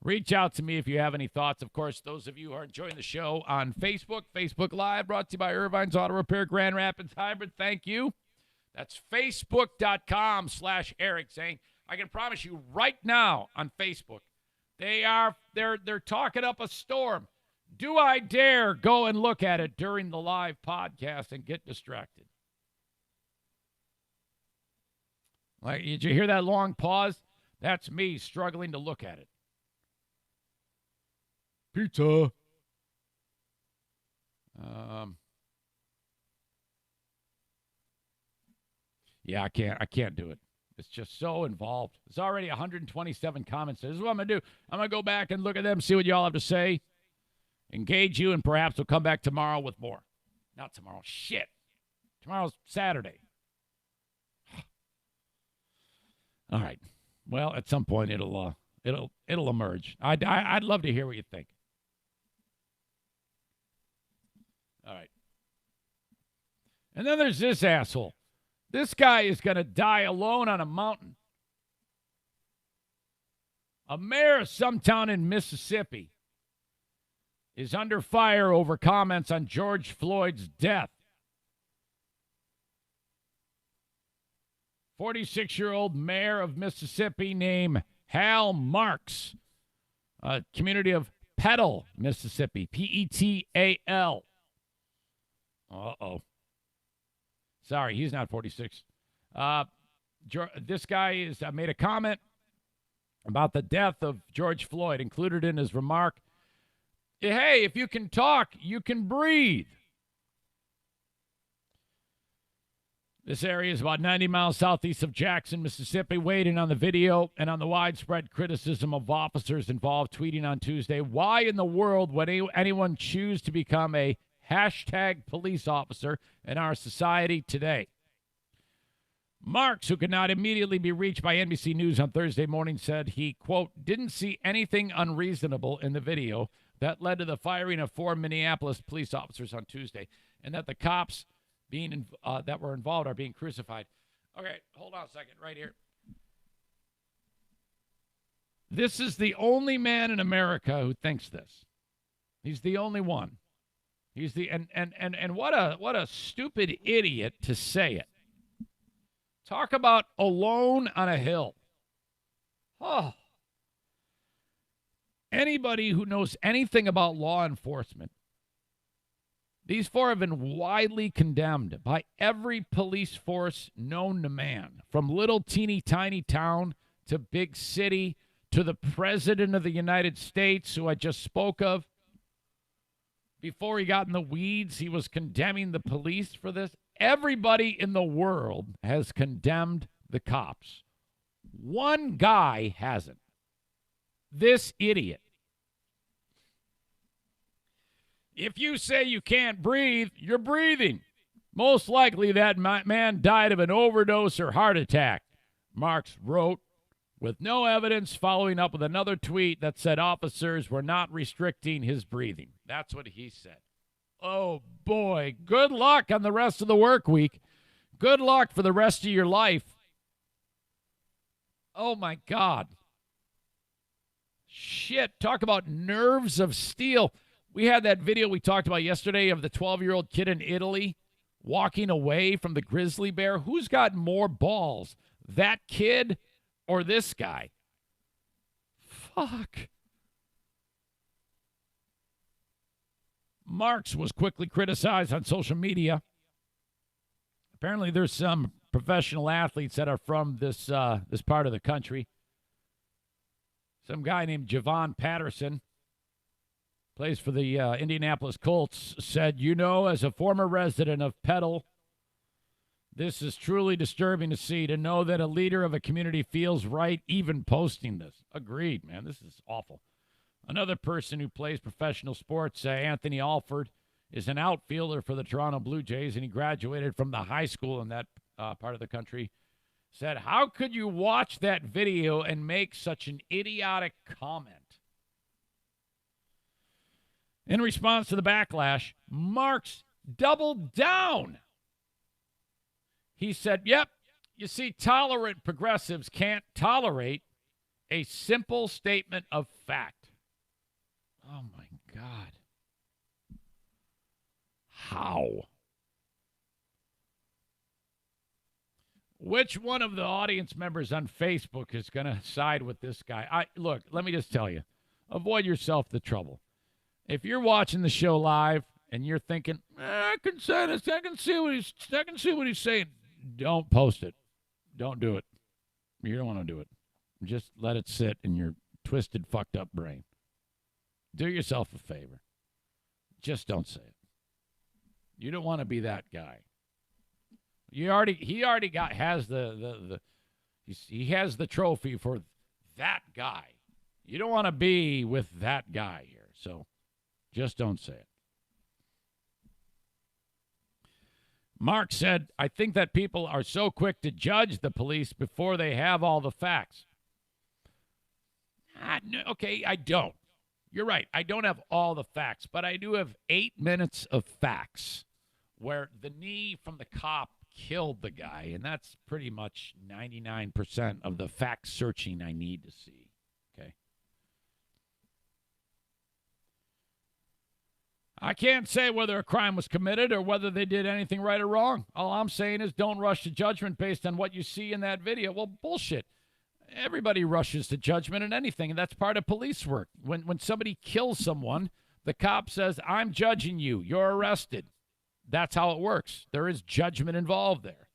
Speaker 1: Reach out to me if you have any thoughts. Of course, those of you who are enjoying the show on Facebook, Facebook Live, brought to you by Irvine's Auto Repair, Grand Rapids Hybrid. Thank you. That's facebook.com/Eric Zane. I can promise you right now on Facebook, they're talking up a storm. Do I dare go and look at it during the live podcast and get distracted? Like, did you hear that long pause? That's me struggling to look at it. Pizza. Yeah, I can't do it. It's just so involved. There's already 127 comments. This is what I'm going to do. I'm going to go back and look at them, see what y'all have to say. Engage you, and perhaps we'll come back tomorrow with more. Not tomorrow. Shit. Tomorrow's Saturday. All right. Well, at some point it'll emerge. I'd love to hear what you think. All right. And then there's this asshole. This guy is going to die alone on a mountain. A mayor of some town in Mississippi is under fire over comments on George Floyd's death. 46-year-old mayor of Mississippi named Hal Marks, a community of Petal, Mississippi, P-E-T-A-L. Uh-oh. Sorry, he's not 46. This guy is made a comment about the death of George Floyd, included in his remark, hey, if you can talk, you can breathe. This area is about 90 miles southeast of Jackson, Mississippi. Waiting on the video and on the widespread criticism of officers involved, tweeting on Tuesday, why in the world would anyone choose to become a hashtag police officer in our society today? Marks, who could not immediately be reached by NBC News on Thursday morning, said he, quote, didn't see anything unreasonable in the video that led to the firing of 4 Minneapolis police officers on Tuesday, and that the cops that were involved are being crucified. Okay, hold on a second, right here. This is the only man in America who thinks this. He's the only one. He's the and what a stupid idiot to say it. Talk about alone on a hill. Oh. Anybody who knows anything about law enforcement, these 4 have been widely condemned by every police force known to man, from little teeny tiny town to big city to the president of the United States, who I just spoke of. Before he got in the weeds, he was condemning the police for this. Everybody in the world has condemned the cops. One guy hasn't. This idiot. If you say you can't breathe, you're breathing. Most likely that man died of an overdose or heart attack, Marks wrote, with no evidence, following up with another tweet that said officers were not restricting his breathing. That's what he said. Oh, boy. Good luck on the rest of the work week. Good luck for the rest of your life. Oh, my God. Shit, talk about nerves of steel. We had that video we talked about yesterday of the 12-year-old kid in Italy walking away from the grizzly bear. Who's got more balls, that kid or this guy? Fuck. Marx was quickly criticized on social media. Apparently there's some professional athletes that are from this part of the country. Some guy named Javon Patterson, plays for the Indianapolis Colts, said, as a former resident of Petal, this is truly disturbing to see, to know that a leader of a community feels right even posting this. Agreed, man. This is awful. Another person who plays professional sports, Anthony Alford, is an outfielder for the Toronto Blue Jays, and he graduated from the high school in that part of the country. Said, how could you watch that video and make such an idiotic comment? In response to the backlash, Marx doubled down. He said, yep, you see, tolerant progressives can't tolerate a simple statement of fact. Oh, my God. How? Which one of the audience members on Facebook is going to side with this guy? Look, let me just tell you, avoid yourself the trouble. If you're watching the show live and you're thinking, I can say this, I can see what he's saying, don't post it. Don't do it. You don't want to do it. Just let it sit in your twisted, fucked up brain. Do yourself a favor. Just don't say it. You don't want to be that guy. He already has the trophy for that guy. You don't want to be with that guy here. So just don't say it. Mark said, I think that people are so quick to judge the police before they have all the facts. Okay, I don't. You're right. I don't have all the facts, but I do have 8 minutes of facts where the knee from the cop killed the guy, and that's pretty much 99% of the fact searching I need to see. Okay. I can't say whether a crime was committed or whether they did anything right or wrong. All I'm saying is don't rush to judgment based on what you see in that video. Well, bullshit. Everybody rushes to judgment in anything, and that's part of police work. When somebody kills someone, the cop says, I'm judging you. You're arrested. That's how it works. There is judgment involved there.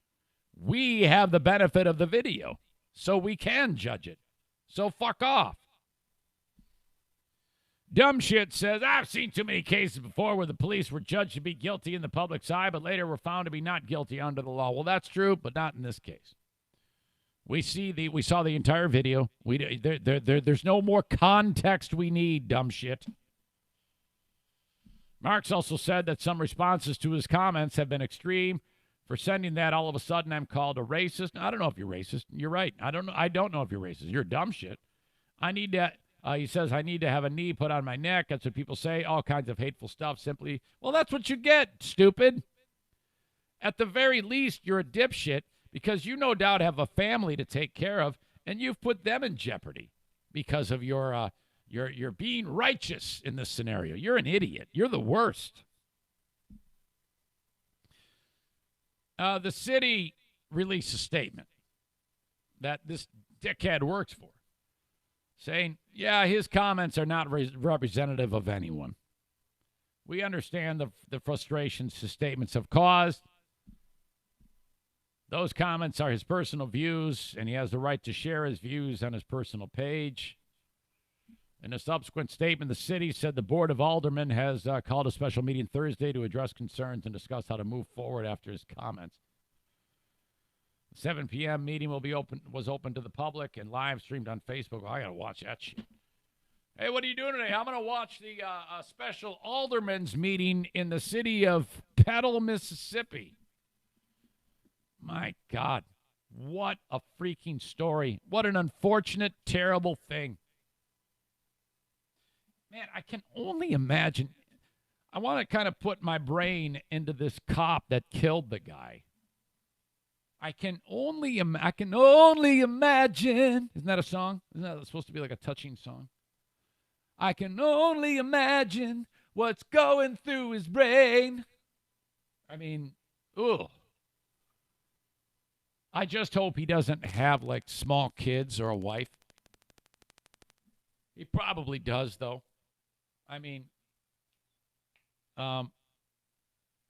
Speaker 1: We have the benefit of the video, so we can judge it. So fuck off. Dumb shit says, I've seen too many cases before where the police were judged to be guilty in the public's eye, but later were found to be not guilty under the law. Well, that's true, but not in this case. We saw the entire video. There's no more context we need, dumb shit. Marx also said that some responses to his comments have been extreme. For sending that, all of a sudden I'm called a racist. I don't know if you're racist. You're right. I don't know if you're racist. You're dumb shit. He says, I need to have a knee put on my neck. That's what people say. All kinds of hateful stuff. Simply, well, that's what you get, stupid. At the very least, you're a dipshit because you no doubt have a family to take care of, and you've put them in jeopardy because of your being righteous in this scenario. You're an idiot. You're the worst. The city released a statement that this dickhead works for, saying, yeah, his comments are not representative of anyone. We understand the frustrations his statements have caused. Those comments are his personal views, and he has the right to share his views on his personal page. In a subsequent statement, the city said the Board of Aldermen has called a special meeting Thursday to address concerns and discuss how to move forward after his comments. The 7 p.m. meeting was open to the public and live streamed on Facebook. Well, I got to watch that shit. Hey, what are you doing today? I'm going to watch the special aldermen's meeting in the city of Petal, Mississippi. My God, what a freaking story. What an unfortunate, terrible thing. Man, I can only imagine. I want to kind of put my brain into this cop that killed the guy. I can only imagine. Isn't that a song? Isn't that supposed to be like a touching song? I can only imagine what's going through his brain. I mean, ugh. I just hope he doesn't have, like, small kids or a wife. He probably does, though. I mean,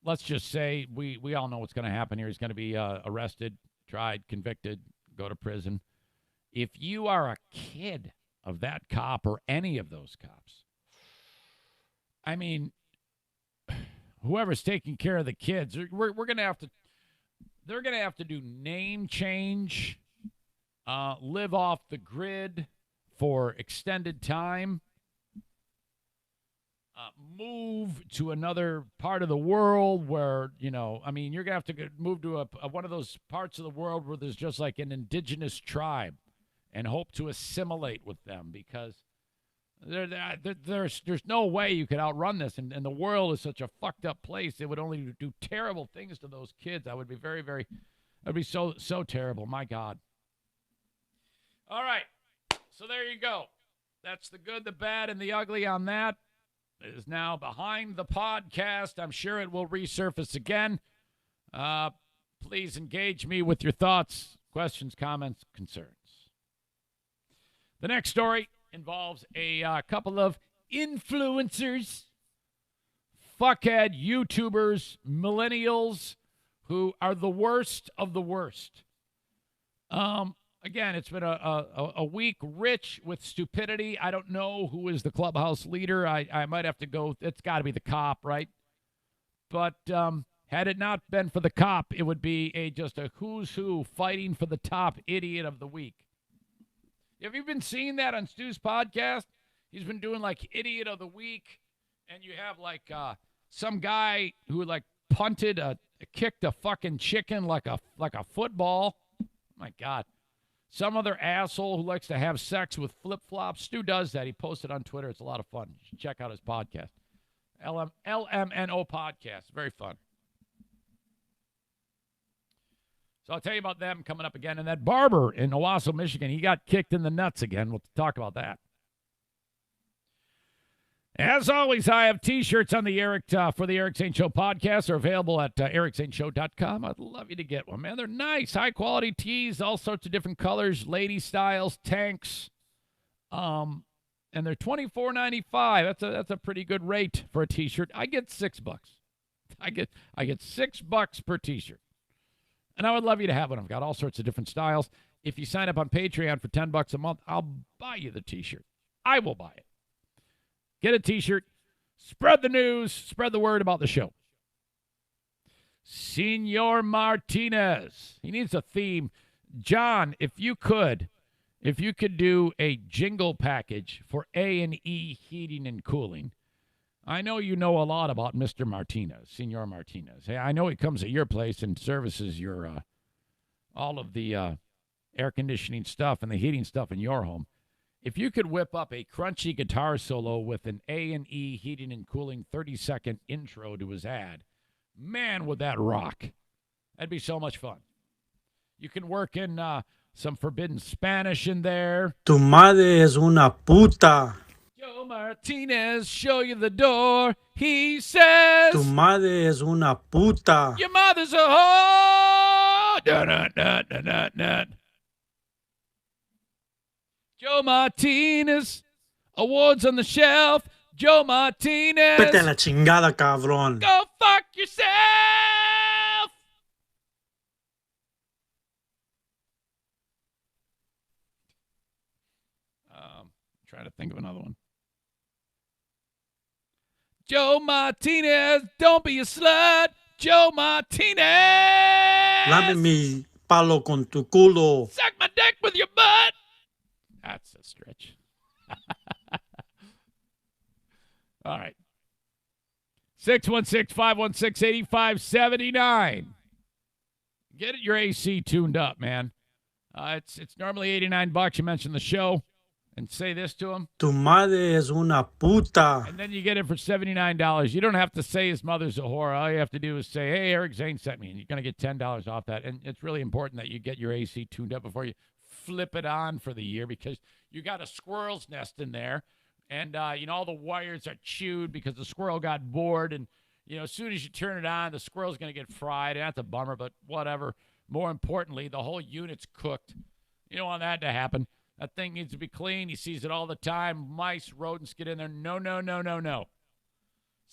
Speaker 1: let's just say we all know what's going to happen here. He's going to be arrested, tried, convicted, go to prison. If you are a kid of that cop or any of those cops, I mean, whoever's taking care of the kids, we're going to have to, they're going to have to do name change, live off the grid for extended time, move to another part of the world where, you know, I mean, you're going to have to move to one of those parts of the world where there's just like an indigenous tribe and hope to assimilate with them, because there's no way you could outrun this. And the world is such a fucked up place. It would only do terrible things to those kids. That would be very, very, that would be so terrible. My God. All right. So there you go. That's the good, the bad, and the ugly on that. It is now behind the podcast. I'm sure it will resurface again. Please engage me with your thoughts, questions, comments, concerns. The next story involves a couple of influencers, fuckhead YouTubers, millennials, who are the worst of the worst. Again, it's been a week rich with stupidity. I don't know who is the clubhouse leader. I might have to go. It's got to be the cop, right? But had it not been for the cop, it would be just a who's who fighting for the top idiot of the week. Have you been seeing that on Stu's podcast? He's been doing like idiot of the week, and you have like some guy who like kicked a fucking chicken like a football. Oh my God. Some other asshole who likes to have sex with flip-flops. Stu does that. He posted on Twitter. It's a lot of fun. You should check out his podcast. LMNO podcast. Very fun. So I'll tell you about them coming up again. And that barber in Owasso, Michigan, he got kicked in the nuts again. We'll talk about that. As always, I have T-shirts on the for the Eric Zane Show podcast. They're available at ericzaneshow.com. I'd love you to get one, man. They're nice, high-quality tees, all sorts of different colors, lady styles, tanks. And they're $24.95. That's a pretty good rate for a T-shirt. I get $6. I get $6 per T-shirt. And I would love you to have one. I've got all sorts of different styles. If you sign up on Patreon for $10 a month, I'll buy you the T-shirt. I will buy it. Get a T-shirt. Spread the news. Spread the word about the show. Senor Martinez. He needs a theme. John, if you could do a jingle package for A&E Heating and Cooling. I know you know a lot about Mr. Martinez, Senor Martinez. Hey, I know he comes at your place and services your all of the air conditioning stuff and the heating stuff in your home. If you could whip up a crunchy guitar solo with an A&E Heating and Cooling 30-second intro to his ad, man, would that rock. That'd be so much fun. You can work in some forbidden Spanish in there.
Speaker 9: Tu madre es una puta.
Speaker 1: Joe Martinez, show you the door. He says,
Speaker 9: Tu madre es una puta.
Speaker 1: Your mother's a whore. Dun-dun-dun-dun-dun-dun. Joe Martinez, awards on the shelf. Joe Martinez.
Speaker 9: Vete a la chingada, cabrón.
Speaker 1: Go fuck yourself. Trying to think of another one. Joe Martinez, don't be a slut. Joe Martinez.
Speaker 9: Lame mi palo con tu culo.
Speaker 1: Suck my dick with your butt. That's a stretch. All right. 616-516-8579. Get your AC tuned up, man. It's normally $89. You mentioned the show. And say this to him.
Speaker 9: Tu madre es una puta.
Speaker 1: And then you get it for $79. You don't have to say his mother's a whore. All you have to do is say, hey, Eric Zane sent me. And you're going to get $10 off that. And it's really important that you get your AC tuned up before you flip it on for the year, because you got a squirrel's nest in there. And, all the wires are chewed because the squirrel got bored. And, as soon as you turn it on, the squirrel's going to get fried. And that's a bummer, but whatever. More importantly, the whole unit's cooked. You don't want that to happen. That thing needs to be clean. He sees it all the time. Mice, rodents get in there. No, no, no, no, no.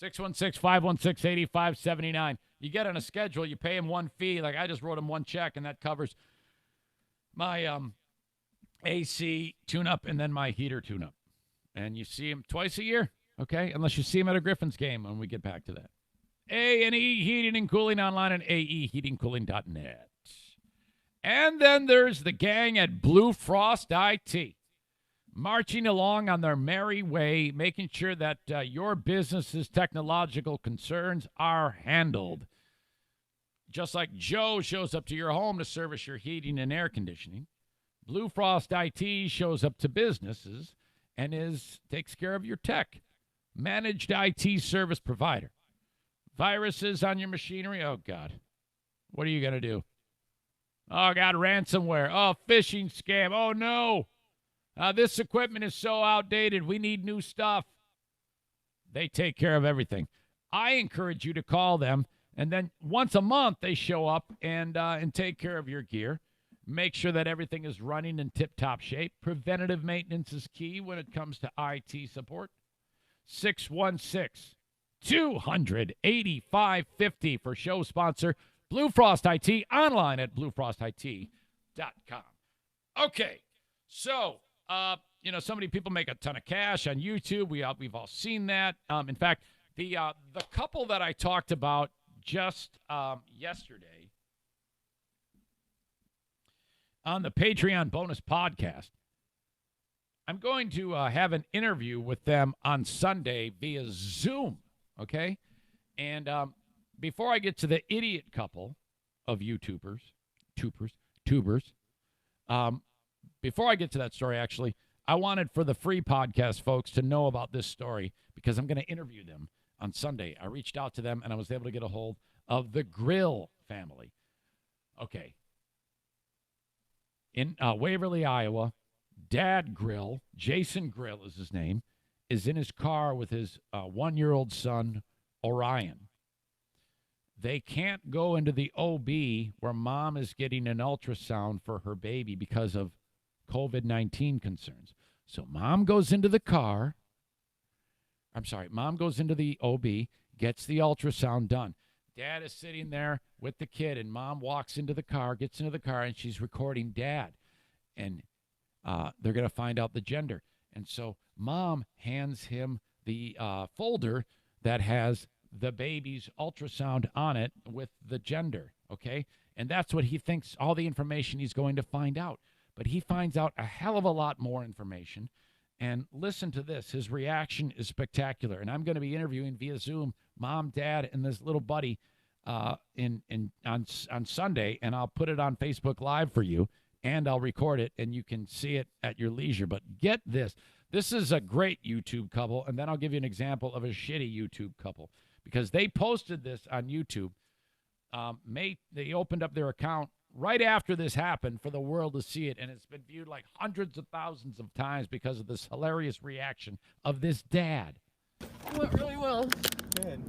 Speaker 1: 616-516-8579. You get on a schedule. You pay him one fee. Like I just wrote him one check, and that covers my AC tune-up and then my heater tune-up. And you see him twice a year, okay? Unless you see him at a Griffins game when we get back to that. A&E Heating and Cooling online at aeheatingcooling.net. And then there's the gang at Blue Frost IT, marching along on their merry way, making sure that your business's technological concerns are handled. Just like Joe shows up to your home to service your heating and air conditioning, Blue Frost IT shows up to businesses and takes care of your tech. Managed IT service provider. Viruses on your machinery? Oh, God. What are you going to do? Oh, God, ransomware. Oh, phishing scam. Oh, no. This equipment is so outdated. We need new stuff. They take care of everything. I encourage you to call them, and then once a month they show up and take care of your gear. Make sure that everything is running in tip-top shape. Preventative maintenance is key when it comes to IT support. 616-200-8550 for show sponsor Blue Frost IT, online at bluefrostit.com. Okay, so, so many people make a ton of cash on YouTube. We've all seen that. In fact, the couple that I talked about just yesterday on the Patreon bonus podcast, I'm going to have an interview with them on Sunday via Zoom, okay? And before I get to the idiot couple of YouTubers, tubers, before I get to that story, actually, I wanted for the free podcast folks to know about this story because I'm going to interview them on Sunday. I reached out to them, and I was able to get a hold of the Grill family. Okay. In Waverly, Iowa, Dad Grill, Jason Grill is his name, is in his car with his 1-year-old son, Orion. They can't go into the OB where mom is getting an ultrasound for her baby because of COVID-19 concerns. So mom goes into the car. Mom goes into the OB, gets the ultrasound done. Dad is sitting there with the kid, and mom walks into the car, gets into the car, and she's recording Dad. And they're going to find out the gender. And so mom hands him the folder that has the baby's ultrasound on it with the gender, okay? And that's what he thinks, all the information he's going to find out. But he finds out a hell of a lot more information. And listen to this. His reaction is spectacular. And I'm going to be interviewing via Zoom mom, dad, and this little buddy on Sunday. And I'll put it on Facebook Live for you. And I'll record it, and you can see it at your leisure. But get this. This is a great YouTube couple. And then I'll give you an example of a shitty YouTube couple. Because they posted this on YouTube. They opened up their account right after this happened for the world to see it, and it's been viewed like hundreds of thousands of times because of this hilarious reaction of this dad.
Speaker 10: It went really well.
Speaker 11: Good.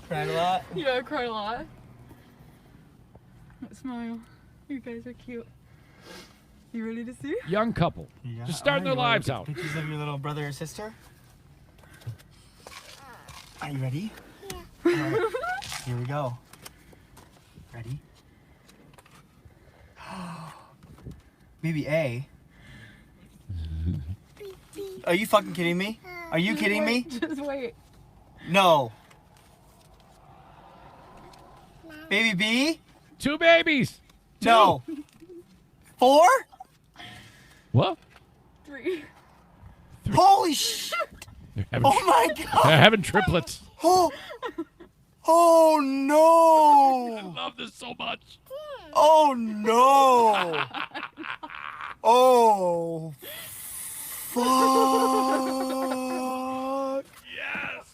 Speaker 11: Cried a lot?
Speaker 10: Yeah, I cried a lot. Smile. You guys are cute. You ready to see?
Speaker 1: Young couple.
Speaker 11: Yeah.
Speaker 1: Just starting their lives out.
Speaker 11: Pictures of your little brother or sister? Are you ready? Yeah. All right. Here we go. Ready? Baby A. Are you fucking kidding me? Are you kidding me?
Speaker 10: Just wait.
Speaker 11: No. Baby B?
Speaker 1: 2 babies. 2.
Speaker 11: No. 4?
Speaker 1: What?
Speaker 10: 3.
Speaker 11: Holy shit! Oh my god!
Speaker 1: They're having triplets.
Speaker 11: Oh no!
Speaker 1: I love this so much.
Speaker 11: Oh no! Oh fuck!
Speaker 1: Yes!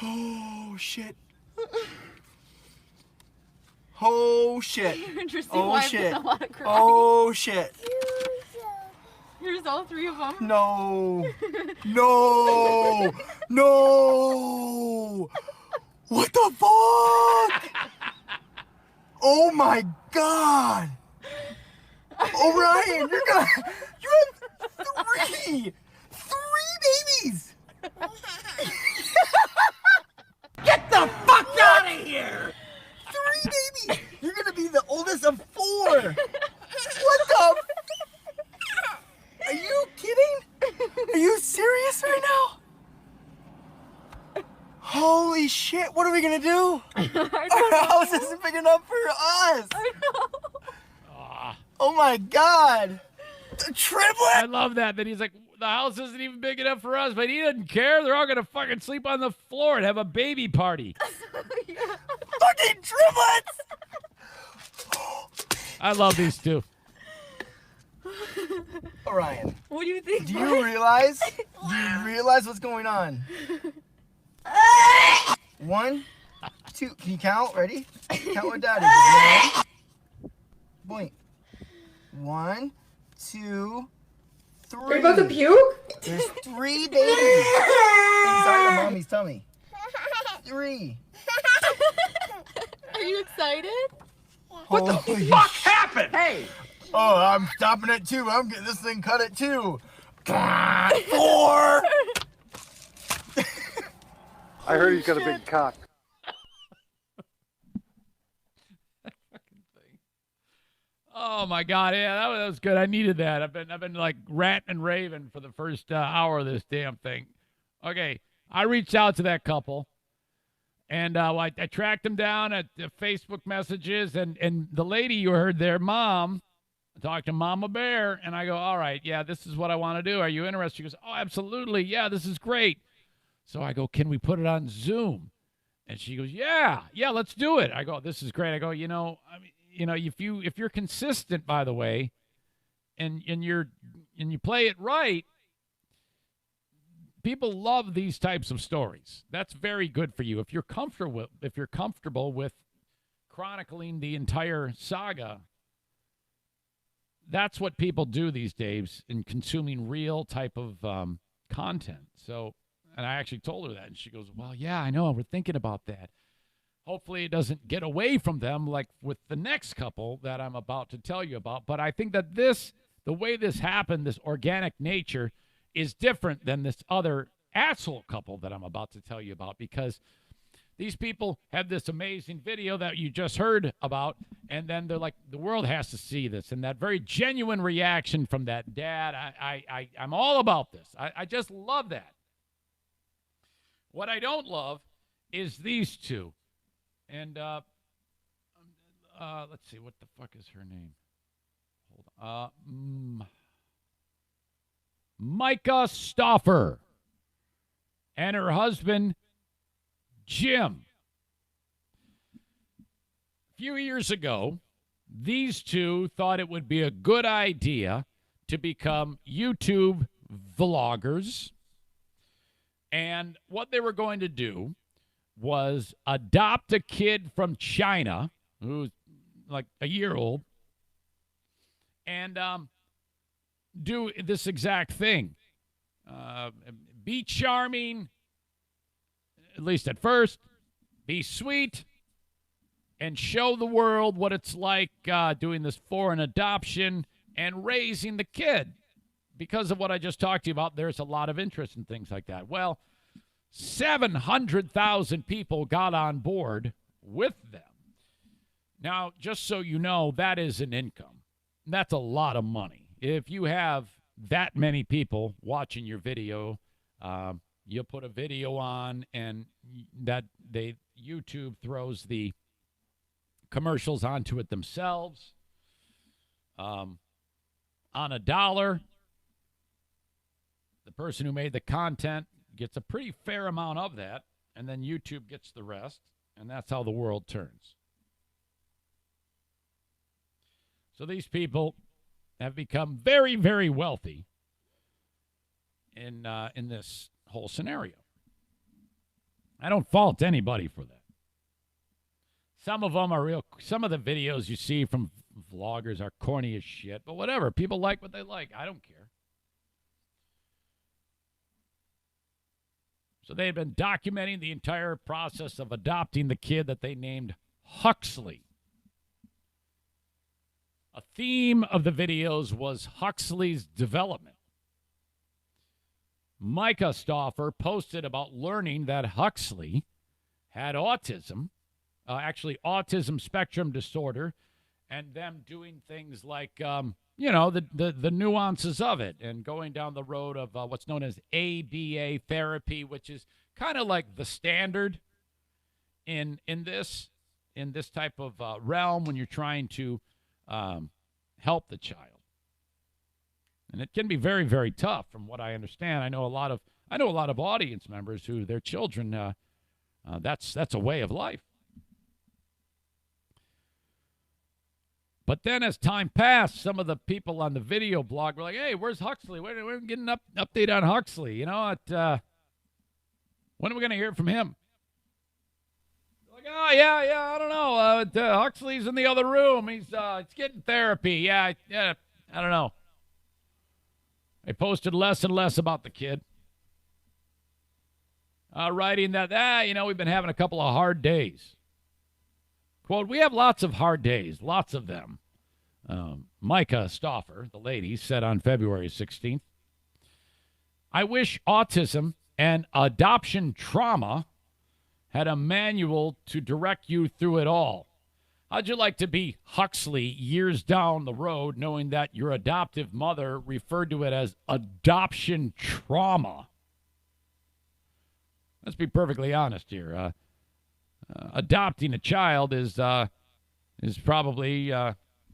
Speaker 11: Oh shit! Oh shit!
Speaker 10: Interesting.
Speaker 11: Oh
Speaker 10: Why
Speaker 11: shit!
Speaker 10: a lot of crying.
Speaker 11: Oh shit!
Speaker 10: Here's all three of them.
Speaker 11: No. No. No. What the fuck? Oh my God. Orion, you have three babies. Get the fuck out of here. 3 babies. You're going to be the oldest of 4. What the? Are you kidding? Are you serious right now? Holy shit, what are we gonna do? Our house isn't big enough for us.
Speaker 10: I know.
Speaker 11: Oh my God. The triplets.
Speaker 1: I love that he's like, the house isn't even big enough for us, but he doesn't care. They're all going to fucking sleep on the floor and have a baby party.
Speaker 11: Yeah. Fucking triplets.
Speaker 1: I love these two.
Speaker 11: Orion.
Speaker 10: What do you think?
Speaker 11: Do you realize what's going on? 1, 2. Can you count? Ready? Count with daddy. 1. Boink. 1, 2, 3.
Speaker 10: Are you about to puke?
Speaker 11: There's 3 babies inside of mommy's tummy. 3.
Speaker 10: Are you excited?
Speaker 11: What the fuck happened? Hey! Oh, I'm stopping at 2. I'm getting this thing cut at 2. 4!
Speaker 2: I heard he's got a big cock.
Speaker 1: Oh my God! Yeah, that was good. I needed that. I've been like ranting and raving for the first hour of this damn thing. Okay, I reached out to that couple, and I tracked them down at Facebook messages, and the lady you heard their mom. I talked to Mama Bear, and I go, all right, yeah, this is what I want to do. Are you interested? She goes, oh, absolutely. Yeah, this is great. So I go, can we put it on Zoom? And she goes, yeah, let's do it. I go, this is great. I go, if you're consistent, by the way, and you play it right, people love these types of stories. That's very good for you. If you're comfortable with chronicling the entire saga, that's what people do these days in consuming real type of content. So, and I actually told her that, and she goes, well, yeah, I know. We're thinking about that. Hopefully it doesn't get away from them like with the next couple that I'm about to tell you about. But I think that the way this happened, this organic nature, is different than this other asshole couple that I'm about to tell you about, because these people have this amazing video that you just heard about, and then they're like, the world has to see this. And that very genuine reaction from that dad, I'm all about this. I just love that. What I don't love is these two. And let's see, what the fuck is her name? Hold on. Micah Stauffer and her husband, Jim. A few years ago, these two thought it would be a good idea to become YouTube vloggers. And what they were going to do was adopt a kid from China who's like a year old and do this exact thing. Be charming, at least at first, be sweet, and show the world what it's like doing this foreign adoption and raising the kid. Because of what I just talked to you about, there's a lot of interest in things like that. Well, 700,000 people got on board with them. Now, just so you know, that is an income. That's a lot of money. If you have that many people watching your video, you put a video on, and YouTube throws the commercials onto it themselves. On $1, the person who made the content gets a pretty fair amount of that, and then YouTube gets the rest, and that's how the world turns. So these people have become very, very wealthy in this whole scenario. I don't fault anybody for that. Some of them are real. Some of the videos you see from vloggers are corny as shit, but whatever. People like what they like. I don't care. So they had been documenting the entire process of adopting the kid that they named Huxley. A theme of the videos was Huxley's development. Micah Stauffer posted about learning that Huxley had autism, actually autism spectrum disorder, and them doing things like, the nuances of it and going down the road of what's known as ABA therapy, which is kind of like the standard in this type of realm when you're trying to help the child. And it can be very, very tough, from what I understand. I know a lot of audience members who their children, that's a way of life. But then as time passed, some of the people on the video blog were like, hey, where's Huxley? We're getting an update on Huxley. You know, when are we going to hear from him? Like, oh, yeah, I don't know. Huxley's in the other room. He's getting therapy. Yeah, I don't know. They posted less and less about the kid. Writing that, we've been having a couple of hard days. Quote, we have lots of hard days, lots of them. Micah Stauffer, the lady, said on February 16th, I wish autism and adoption trauma had a manual to direct you through it all. How'd you like to be Huxley years down the road, knowing that your adoptive mother referred to it as adoption trauma? Let's be perfectly honest here. Adopting a child is probably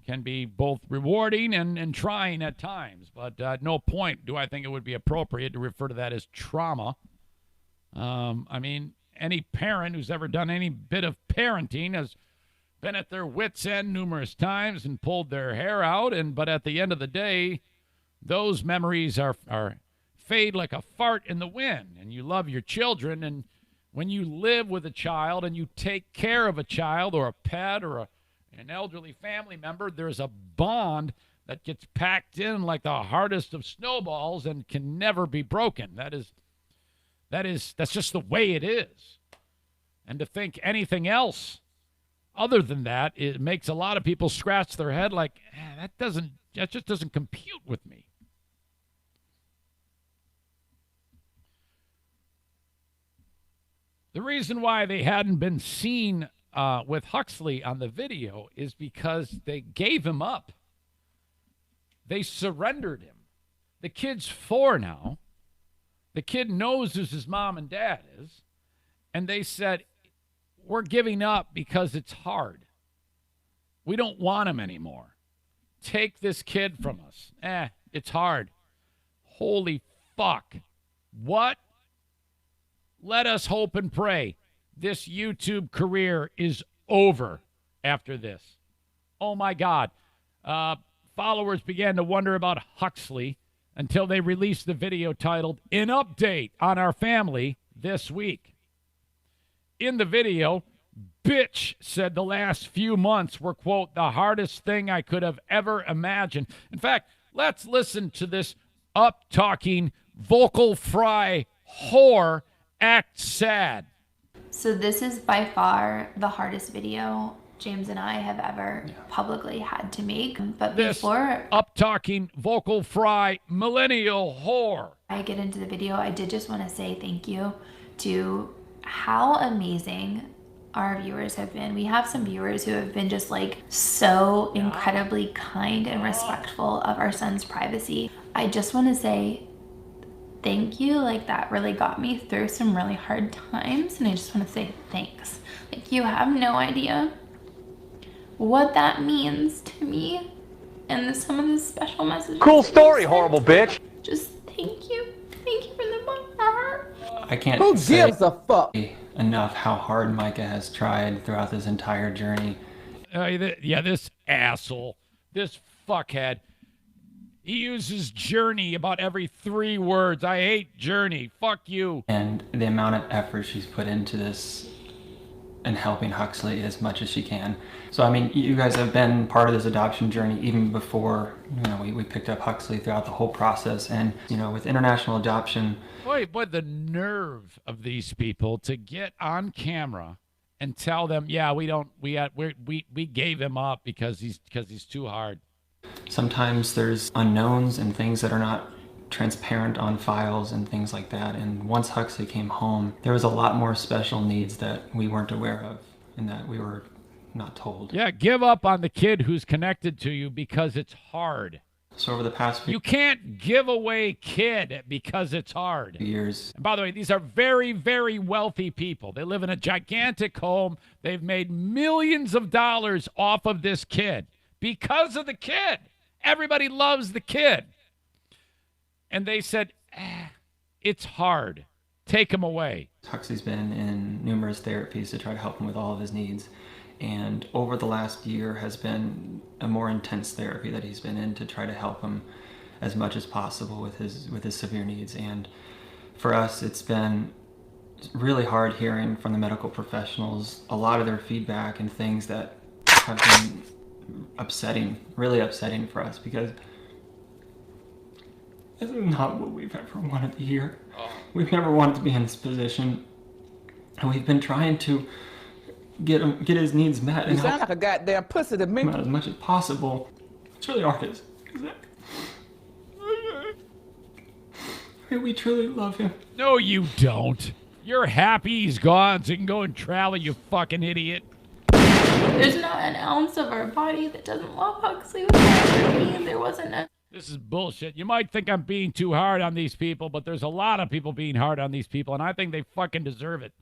Speaker 1: can be both rewarding and trying at times, but at no point do I think it would be appropriate to refer to that as trauma. I mean, any parent who's ever done any bit of parenting has been at their wits' end numerous times and pulled their hair out, but at the end of the day, those memories are fade like a fart in the wind, and you love your children, and when you live with a child and you take care of a child or a pet or an elderly family member, there's a bond that gets packed in like the hardest of snowballs and can never be broken. That's just the way it is. And to think anything else other than that, it makes a lot of people scratch their head like, that just doesn't compute with me. The reason why they hadn't been seen with Huxley on the video is because they gave him up. They surrendered him. The kid's 4 now. The kid knows who his mom and dad is. And they said, we're giving up because it's hard. We don't want him anymore. Take this kid from us. It's hard. Holy fuck. What? Let us hope and pray this YouTube career is over after this. Oh, my God. Followers began to wonder about Huxley until they released the video titled, An Update on Our Family This Week. In the video, Bitch said the last few months were, quote, the hardest thing I could have ever imagined. In fact, let's listen to this up-talking, vocal fry whore act sad.
Speaker 12: So this is by far the hardest video James and I have ever publicly had to make. But
Speaker 1: this
Speaker 12: before
Speaker 1: up-talking, vocal fry, millennial whore.
Speaker 12: I get into the video, I did just want to say thank you to how amazing our viewers have been. We have some viewers who have been just like so incredibly kind and respectful of our son's privacy. I just want to say thank you. Like, that really got me through some really hard times, and I just want to say thanks. Like, you have no idea what that means to me and some of the special messages.
Speaker 13: Cool story, horrible bitch.
Speaker 12: Just thank you. Thank you from the bottom of my heart.
Speaker 14: I can't
Speaker 11: Who
Speaker 14: say
Speaker 11: gives a fuck
Speaker 14: enough how hard Micah has tried throughout this entire journey.
Speaker 1: This asshole, this fuckhead, he uses journey about every 3 words. I hate journey. Fuck you.
Speaker 14: And the amount of effort she's put into this and helping Huxley as much as she can. So, I mean, you guys have been part of this adoption journey even before, we picked up Huxley throughout the whole process. And, with international adoption.
Speaker 1: Boy, the nerve of these people to get on camera and tell them, yeah, we gave him up because he's too hard.
Speaker 14: Sometimes there's unknowns and things that are not transparent on files and things like that. And once Huxley came home, there was a lot more special needs that we weren't aware of and that we were not told.
Speaker 1: Yeah, give up on the kid who's connected to you because it's hard.
Speaker 14: So over the past few
Speaker 1: You can't give away kid because it's hard.
Speaker 14: years.
Speaker 1: And by the way, these are very, very wealthy people. They live in a gigantic home. They've made millions of dollars off of this kid because of the kid. Everybody loves the kid. And they said, it's hard. Take him away.
Speaker 14: Huxley's been in numerous therapies to try to help him with all of his needs. And over the last year has been a more intense therapy that he's been in to try to help him as much as possible with his severe needs. And for us, it's been really hard hearing from the medical professionals a lot of their feedback and things that have been really upsetting for us, because this is not what we've ever wanted to hear. We've never wanted to be in this position, and we've been trying to get his needs met.
Speaker 11: You sound like a goddamn pussy to me.
Speaker 14: As much as possible. It's really hard. We truly love him.
Speaker 1: No, you don't. You're happy he's gone so you can go and travel, you fucking idiot.
Speaker 12: There's not an ounce of our body that doesn't love Huxley with me, and there wasn't a...
Speaker 1: This is bullshit. You might think I'm being too hard on these people, but there's a lot of people being hard on these people, and I think they fucking deserve it.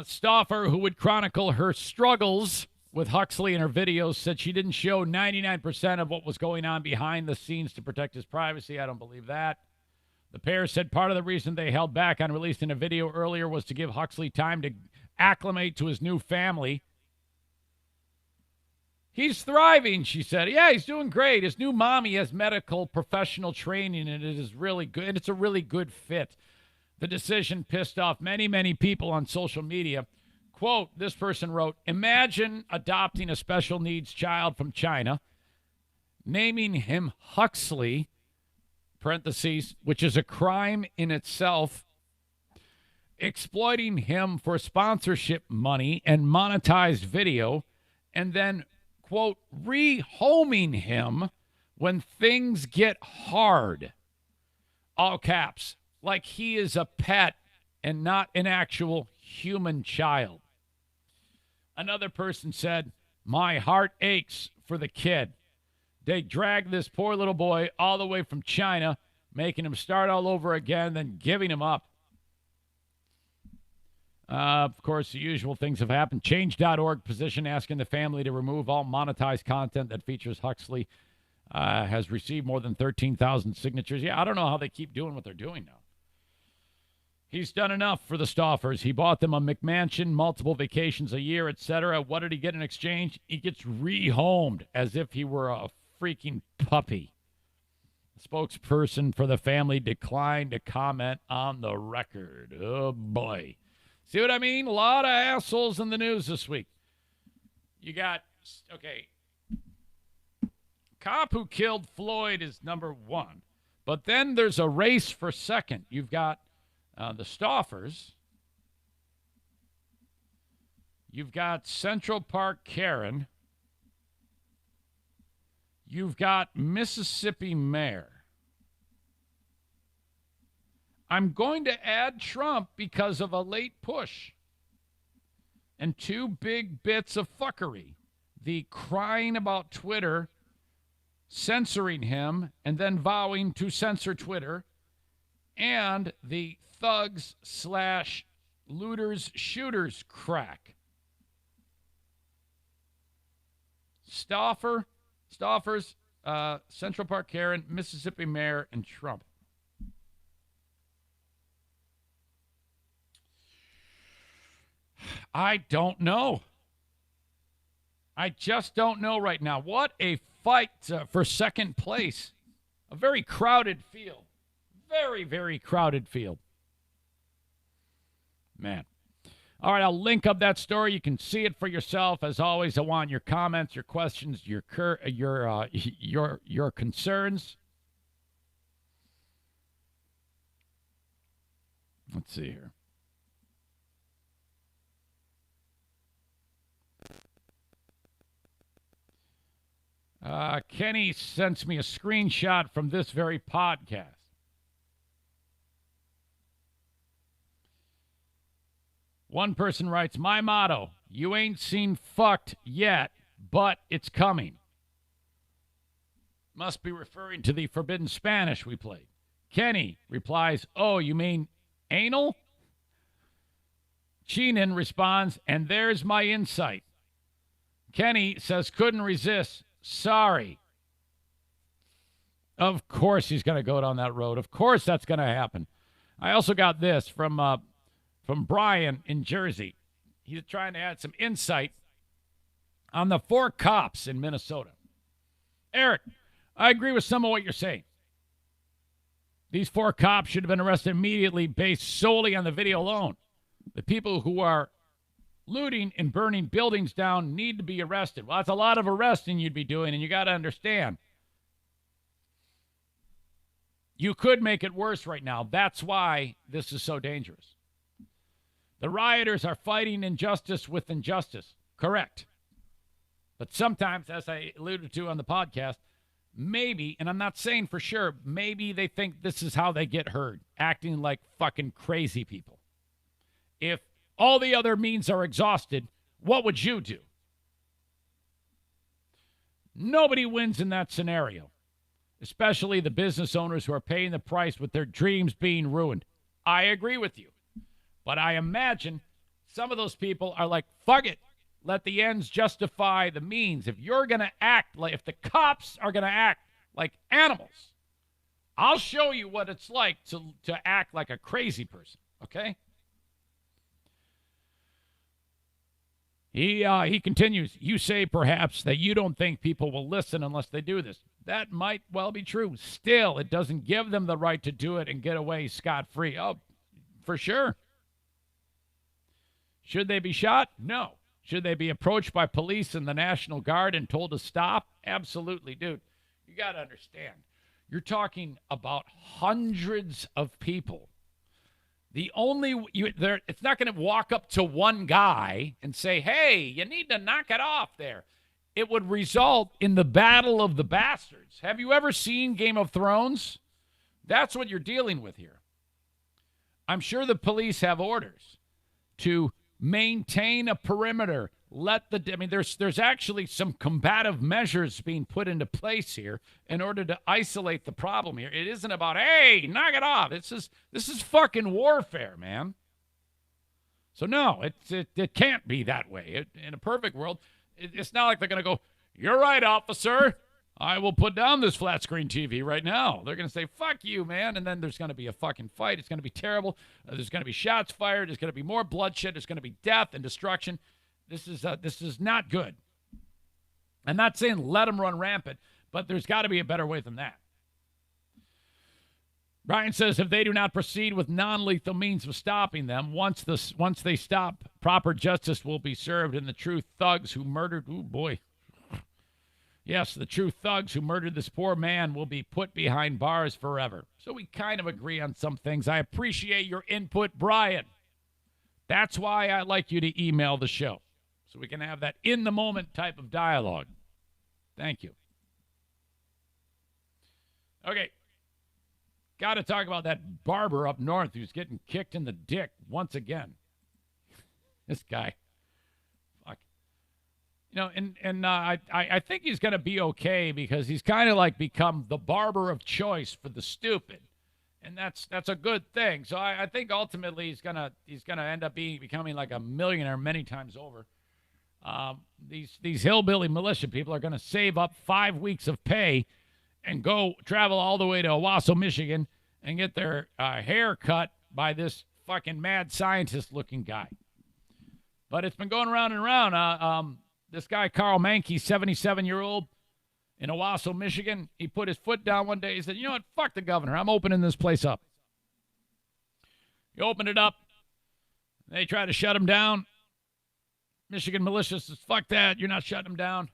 Speaker 1: Stauffer, who would chronicle her struggles with Huxley in her videos, said she didn't show 99% of what was going on behind the scenes to protect his privacy. I don't believe that. The pair said part of the reason they held back on releasing a video earlier was to give Huxley time to acclimate to his new family. He's thriving, she said. Yeah, he's doing great. His new mommy has medical professional training, and it is really good. And it's a really good fit. The decision pissed off many, many people on social media. Quote, this person wrote, imagine adopting a special needs child from China, naming him Huxley, parentheses, which is a crime in itself, exploiting him for sponsorship money and monetized video, and then, quote, rehoming him when things get hard. All caps. Like he is a pet and not an actual human child. Another person said, my heart aches for the kid. They dragged this poor little boy all the way from China, making him start all over again, then giving him up. Of course, the usual things have happened. Change.org position asking the family to remove all monetized content that features Huxley has received more than 13,000 signatures. Yeah, I don't know how they keep doing what they're doing now. He's done enough for the Stauffers. He bought them a McMansion, multiple vacations a year, etc. What did he get in exchange? He gets rehomed as if he were a freaking puppy. The spokesperson for the family declined to comment on the record. Oh, boy. See what I mean? A lot of assholes in the news this week. You got, okay, cop who killed Floyd is number one. But then there's a race for second. You've got the Stauffers. You've got Central Park Karen. You've got Mississippi Mayor. I'm going to add Trump because of a late push. And two big bits of fuckery. The crying about Twitter, censoring him, and then vowing to censor Twitter. And the thugs / looters shooters crack. Stauffers, Central Park Karen, Mississippi Mayor, and Trump. I don't know. I just don't know right now. What a fight for second place. A very crowded field. Very, very crowded field. Man. All right, I'll link up that story. You can see it for yourself. As always, I want your comments, your questions, your concerns. Let's see here. Kenny sends me a screenshot from this very podcast. One person writes, my motto, you ain't seen fucked yet, but it's coming. Must be referring to the forbidden Spanish we played. Kenny replies, oh, you mean anal? Cheenan responds, and there's my insight. Kenny says, couldn't resist. Sorry. Of course he's going to go down that road. Of course that's going to happen. I also got this from Brian in Jersey. He's trying to add some insight on the 4 cops in Minnesota. Eric, I agree with some of what you're saying. These 4 cops should have been arrested immediately based solely on the video alone. The people who are looting and burning buildings down need to be arrested. Well, that's a lot of arresting you'd be doing, and you got to understand. You could make it worse right now. That's why this is so dangerous. The rioters are fighting injustice with injustice. Correct. But sometimes, as I alluded to on the podcast, maybe, and I'm not saying for sure, maybe they think this is how they get heard, acting like fucking crazy people. If all the other means are exhausted, what would you do? Nobody wins in that scenario, especially the business owners who are paying the price with their dreams being ruined. I agree with you. But I imagine some of those people are like, fuck it. Let the ends justify the means. If you're going to act like, if the cops are going to act like animals, I'll show you what it's like to act like a crazy person, okay? He continues, you say perhaps that you don't think people will listen unless they do this. That might well be true. Still, it doesn't give them the right to do it and get away scot-free. Oh, for sure. Should they be shot? No. Should they be approached by police and the National Guard and told to stop? Absolutely, dude. You got to understand. You're talking about hundreds of people. It's not going to walk up to one guy and say, hey, you need to knock it off there. It would result in the battle of the bastards. Have you ever seen Game of Thrones? That's what you're dealing with here. I'm sure the police have orders to maintain a perimeter. There's actually some combative measures being put into place here in order to isolate the problem here. It isn't about, hey, knock it off. This is fucking warfare, man. So no, it can't be that way. In a perfect world, it's not like they're going to go, you're right, officer. I will put down this flat screen TV right now. They're going to say, fuck you, man. And then there's going to be a fucking fight. It's going to be terrible. There's going to be shots fired. There's going to be more bloodshed. There's going to be death and destruction. This is not good. I'm not saying let them run rampant, but there's got to be a better way than that. Brian says if they do not proceed with non-lethal means of stopping them, once they stop, proper justice will be served, and the true thugs who murdered, oh boy. Yes, the true thugs who murdered this poor man will be put behind bars forever. So we kind of agree on some things. I appreciate your input, Brian. That's why I like you to email the show, so we can have that in-the-moment type of dialogue. Thank you. Okay. Got to talk about that barber up north who's getting kicked in the dick once again. This guy. Fuck. You know, and I think he's going to be okay because he's kind of like become the barber of choice for the stupid. And that's a good thing. So I think ultimately he's gonna end up becoming like a millionaire many times over. These hillbilly militia people are going to save up 5 weeks of pay and go travel all the way to Owasso, Michigan, and get their hair cut by this fucking mad scientist-looking guy. But it's been going around and around. This guy, Carl Mankey, 77-year-old, in Owasso, Michigan, he put his foot down one day. He said, you know what, fuck the governor. I'm opening this place up. He opened it up. They tried to shut him down. Michigan militia says, fuck that, you're not shutting him down.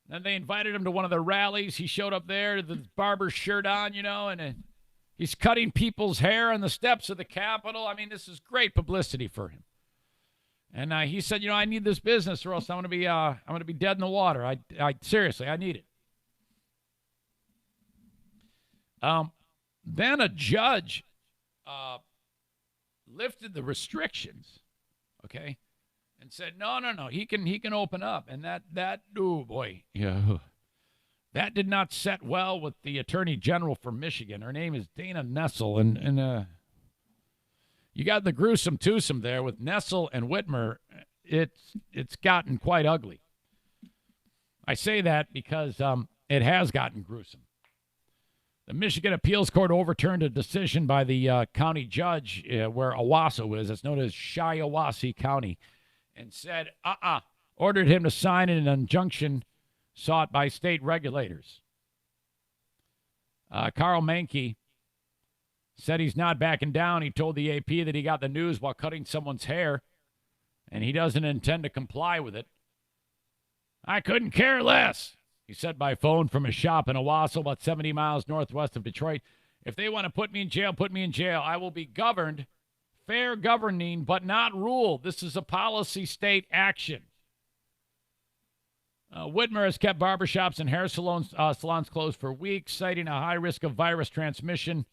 Speaker 1: Then they invited him to one of their rallies. He showed up there with his barber shirt on, and he's cutting people's hair on the steps of the Capitol. I mean, this is great publicity for him. And he said, I need this business or else I'm going to be dead in the water. I seriously, I need it. Then a judge lifted the restrictions, okay, and said, no, he can open up. And that oh boy, yeah, that did not set well with the Attorney General for Michigan. Her name is Dana Nessel, and you got the gruesome twosome there with Nessel and Whitmer. It's gotten quite ugly. I say that because it has gotten gruesome. The Michigan Appeals Court overturned a decision by the county judge where Owasso is. It's known as Shiawassee County. And said, ordered him to sign an injunction sought by state regulators. Carl Mankey said he's not backing down. He told the AP that he got the news while cutting someone's hair, and he doesn't intend to comply with it. I couldn't care less, he said by phone from his shop in Owasso, about 70 miles northwest of Detroit. If they want to put me in jail, put me in jail. I will be governed. Fair governing, but not ruled. This is a policy state action. Whitmer has kept barbershops and hair salons closed for weeks, citing a high risk of virus transmission.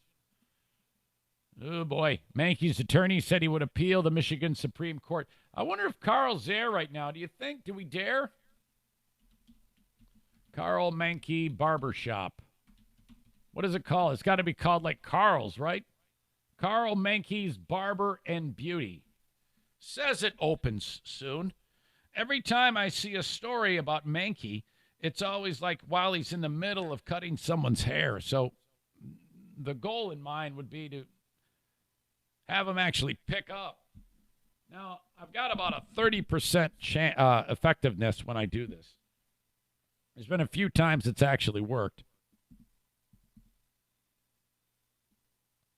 Speaker 1: Oh, boy. Mankey's attorney said he would appeal the Michigan Supreme Court. I wonder if Carl's there right now. Do you think? Do we dare? Carl Mankey Barbershop. What is it called? It's got to be called like Carl's, right? Carl Mankey's Barber and Beauty. Says it opens soon. Every time I see a story about Mankey, it's always like while he's in the middle of cutting someone's hair. So the goal in mind would be to have him actually pick up. Now, I've got about a 30% effectiveness when I do this. There's been a few times it's actually worked.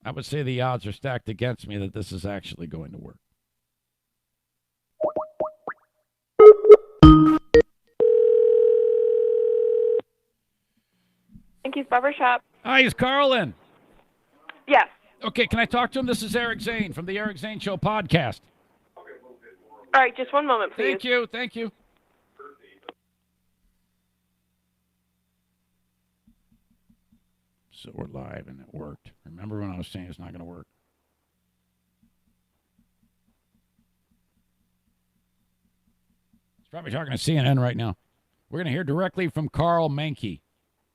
Speaker 1: I would say the odds are stacked against me that this is actually going to work.
Speaker 10: Frankie's Barbershop.
Speaker 1: Hi, is Carl in?
Speaker 10: Yes.
Speaker 1: Okay, can I talk to him? This is Eric Zane from the Eric Zane Show podcast.
Speaker 10: All right, just one moment, please.
Speaker 1: Thank you. So we're live, and it worked. Remember when I was saying it's not going to work? He's probably talking to CNN right now. We're going to hear directly from Carl Mankey,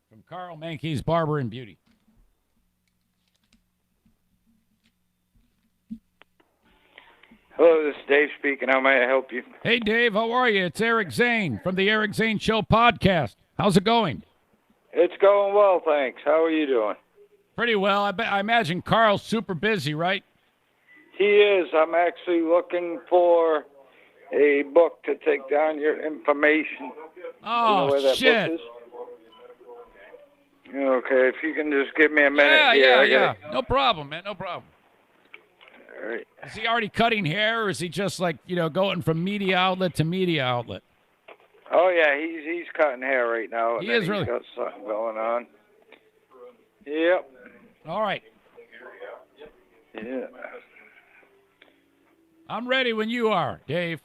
Speaker 1: from Carl Mankey's Barber and Beauty.
Speaker 13: Hello, this is Dave speaking. How may I help you?
Speaker 1: Hey, Dave, how are you? It's Eric Zane from the Eric Zane Show podcast. How's it going?
Speaker 13: It's going well, thanks. How are you doing?
Speaker 1: Pretty well. I imagine Carl's super busy, right?
Speaker 13: He is. I'm actually looking for a book to take down your information.
Speaker 1: Oh,
Speaker 13: you know where that
Speaker 1: shit.
Speaker 13: book is? Okay, if you can just give me a minute.
Speaker 1: Yeah. No problem, man. No problem.
Speaker 13: All right.
Speaker 1: Is he already cutting hair, or is he just like, going from media outlet to media outlet?
Speaker 13: Oh, yeah, he's cutting hair right now.
Speaker 1: He is really.
Speaker 13: He's got something going on. Yep.
Speaker 1: All right.
Speaker 13: Yeah.
Speaker 1: I'm ready when you are, Dave.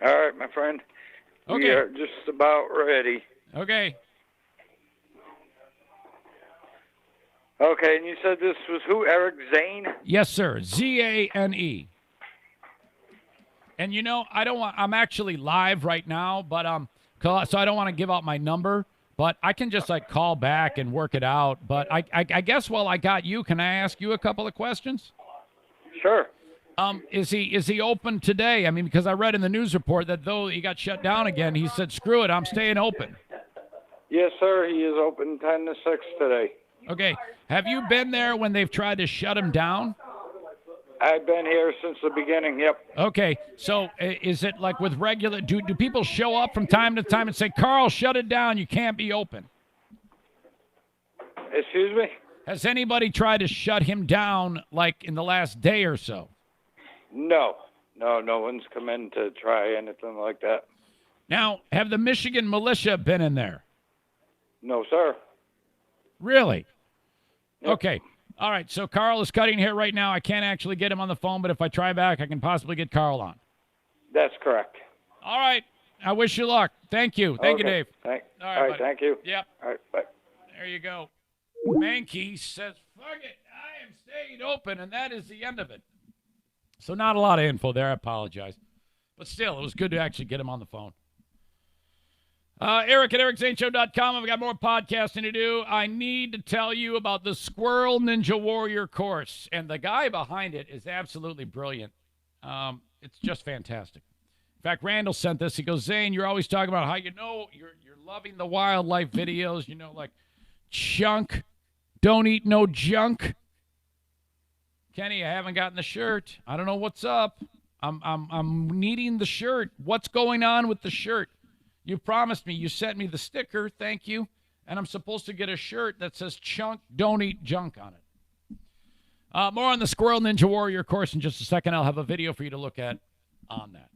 Speaker 13: All right, my friend.
Speaker 1: Okay.
Speaker 13: We are just about ready.
Speaker 1: Okay.
Speaker 13: Okay, and you said this was who? Eric Zane?
Speaker 1: Yes, sir. Zane. And I'm actually live right now, but so I don't want to give out my number, but I can just call back and work it out. But I guess while I got you, can I ask you a couple of questions?
Speaker 13: Sure.
Speaker 1: Is he open today? I mean, because I read in the news report that though he got shut down again, he said, "Screw it, I'm staying open."
Speaker 13: Yes, sir. He is open 10 to 6 today.
Speaker 1: Okay. Have you been there when they've tried to shut him down?
Speaker 13: I've been here since the beginning, yep.
Speaker 1: Okay, so is it like with regular, do people show up from time to time and say, Carl, shut it down, you can't be open?
Speaker 13: Excuse me?
Speaker 1: Has anybody tried to shut him down, like, in the last day or so?
Speaker 13: No, no one's come in to try anything like that.
Speaker 1: Now, have the Michigan militia been in there?
Speaker 13: No, sir.
Speaker 1: Really?
Speaker 13: Yep.
Speaker 1: Okay. All right, so Carl is cutting hair right now. I can't actually get him on the phone, but if I try back, I can possibly get Carl on.
Speaker 13: That's correct.
Speaker 1: All right. I wish you luck. Thank you. Thank you, Dave.
Speaker 13: All
Speaker 1: right,
Speaker 13: right,
Speaker 1: buddy.
Speaker 13: thank you.
Speaker 1: Yep.
Speaker 13: All right, bye.
Speaker 1: There you go. Mankey says, fuck it, I am staying open, and that is the end of it. So not a lot of info there. I apologize. But still, it was good to actually get him on the phone. Eric at ericzaneshow.com. I've got more podcasting to do. I need to tell you about the Squirrel Ninja Warrior course. And the guy behind it is absolutely brilliant. It's just fantastic. In fact, Randall sent this. He goes, Zane, you're always talking about how you're loving the wildlife videos, like chunk, don't eat no junk. Kenny, I haven't gotten the shirt. I don't know what's up. I'm needing the shirt. What's going on with the shirt? You promised me. You sent me the sticker. Thank you. And I'm supposed to get a shirt that says chunk, don't eat junk on it. More on the Squirrel Ninja Warrior course in just a second. I'll have a video for you to look at on that.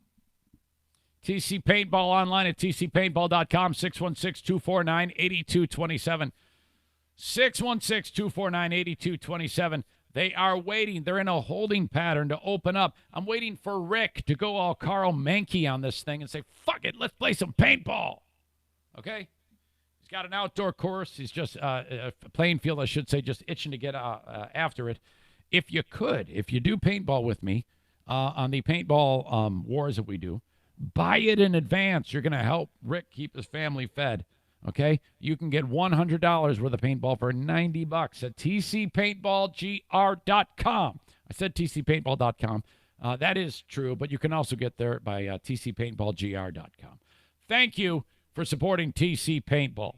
Speaker 1: TC Paintball online at tcpaintball.com, 616-249-8227. 616-249-8227. They are waiting. They're in a holding pattern to open up. I'm waiting for Rick to go all Carl Mankey on this thing and say, fuck it, let's play some paintball. Okay? He's got an outdoor course. He's just a playing field, I should say, just itching to get after it. If you do paintball with me on the paintball wars that we do, buy it in advance. You're going to help Rick keep his family fed. Okay? You can get $100 worth of paintball for $90 at tcpaintballgr.com. I said tcpaintball.com. That is true, but you can also get there by tcpaintballgr.com. Thank you for supporting TC Paintball.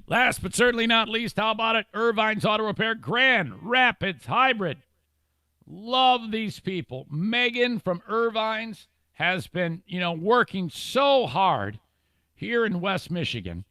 Speaker 1: Last but certainly not least, how about it? Irvine's Auto Repair, Grand Rapids Hybrid. Love these people. Megan from Irvine's has been, working so hard here in West Michigan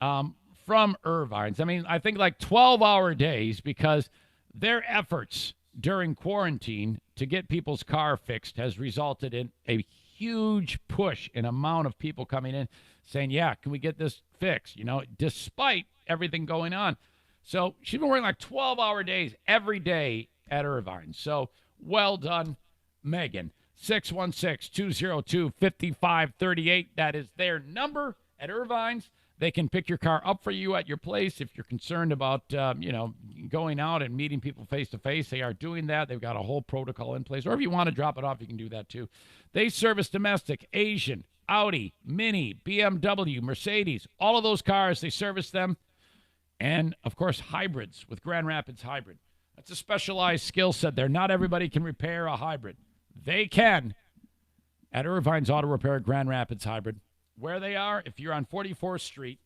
Speaker 1: from Irvine's. I mean, I think like 12-hour days because their efforts during quarantine to get people's car fixed has resulted in a huge push in amount of people coming in saying, yeah, can we get this fixed, despite everything going on. So she's been working like 12-hour days every day at Irvine's. So well done, Megan. 616-202-5538. That is their number at Irvine's. They can pick your car up for you at your place if you're concerned about, going out and meeting people face-to-face. They are doing that. They've got a whole protocol in place. Or if you want to drop it off, you can do that too. They service domestic, Asian, Audi, Mini, BMW, Mercedes, all of those cars. They service them. And, of course, hybrids with Grand Rapids Hybrid. That's a specialized skill set there. Not everybody can repair a hybrid. They can at Irvine's Auto Repair, Grand Rapids Hybrid. Where they are, if you're on 44th Street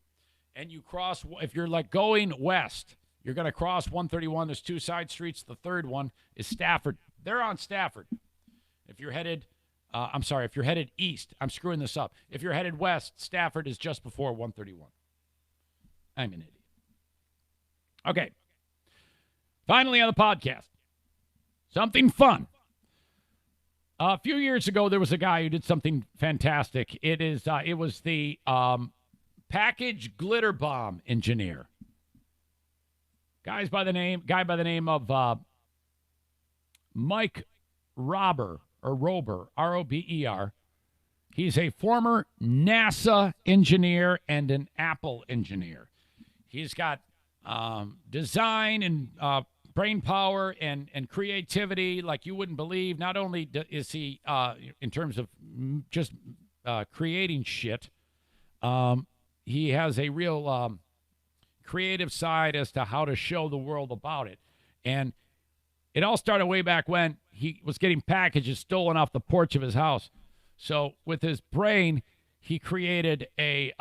Speaker 1: and you cross, if you're like going west, you're going to cross 131. There's two side streets. The third one is Stafford. They're on Stafford. If you're headed, if you're headed east, I'm screwing this up. If you're headed west, Stafford is just before 131. I'm an idiot. Okay. Finally on the podcast, something fun. A few years ago, there was a guy who did something fantastic. It was the package glitter bomb engineer. Guy by the name of Mike Rober, R-O-B-E-R. He's a former NASA engineer and an Apple engineer. He's got design and brain power and creativity like you wouldn't believe. Not only is he, in terms of just creating shit, he has a real creative side as to how to show the world about it. And it all started way back when he was getting packages stolen off the porch of his house. So with his brain, he created a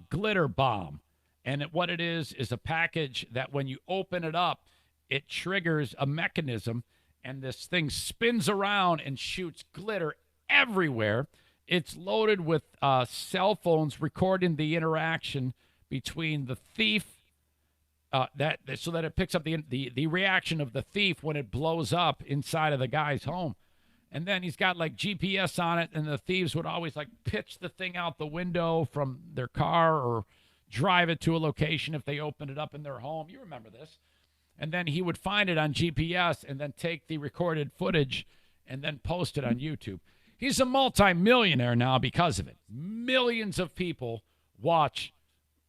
Speaker 1: glitter bomb. And what it is a package that when you open it up, it triggers a mechanism, and this thing spins around and shoots glitter everywhere. It's loaded with cell phones recording the interaction between the thief so that it picks up the reaction of the thief when it blows up inside of the guy's home. And then he's got like GPS on it, and the thieves would always like pitch the thing out the window from their car or drive it to a location if they opened it up in their home. You remember this. And then he would find it on GPS and then take the recorded footage and then post it on YouTube. He's a multi-millionaire now because of it. Millions of people watch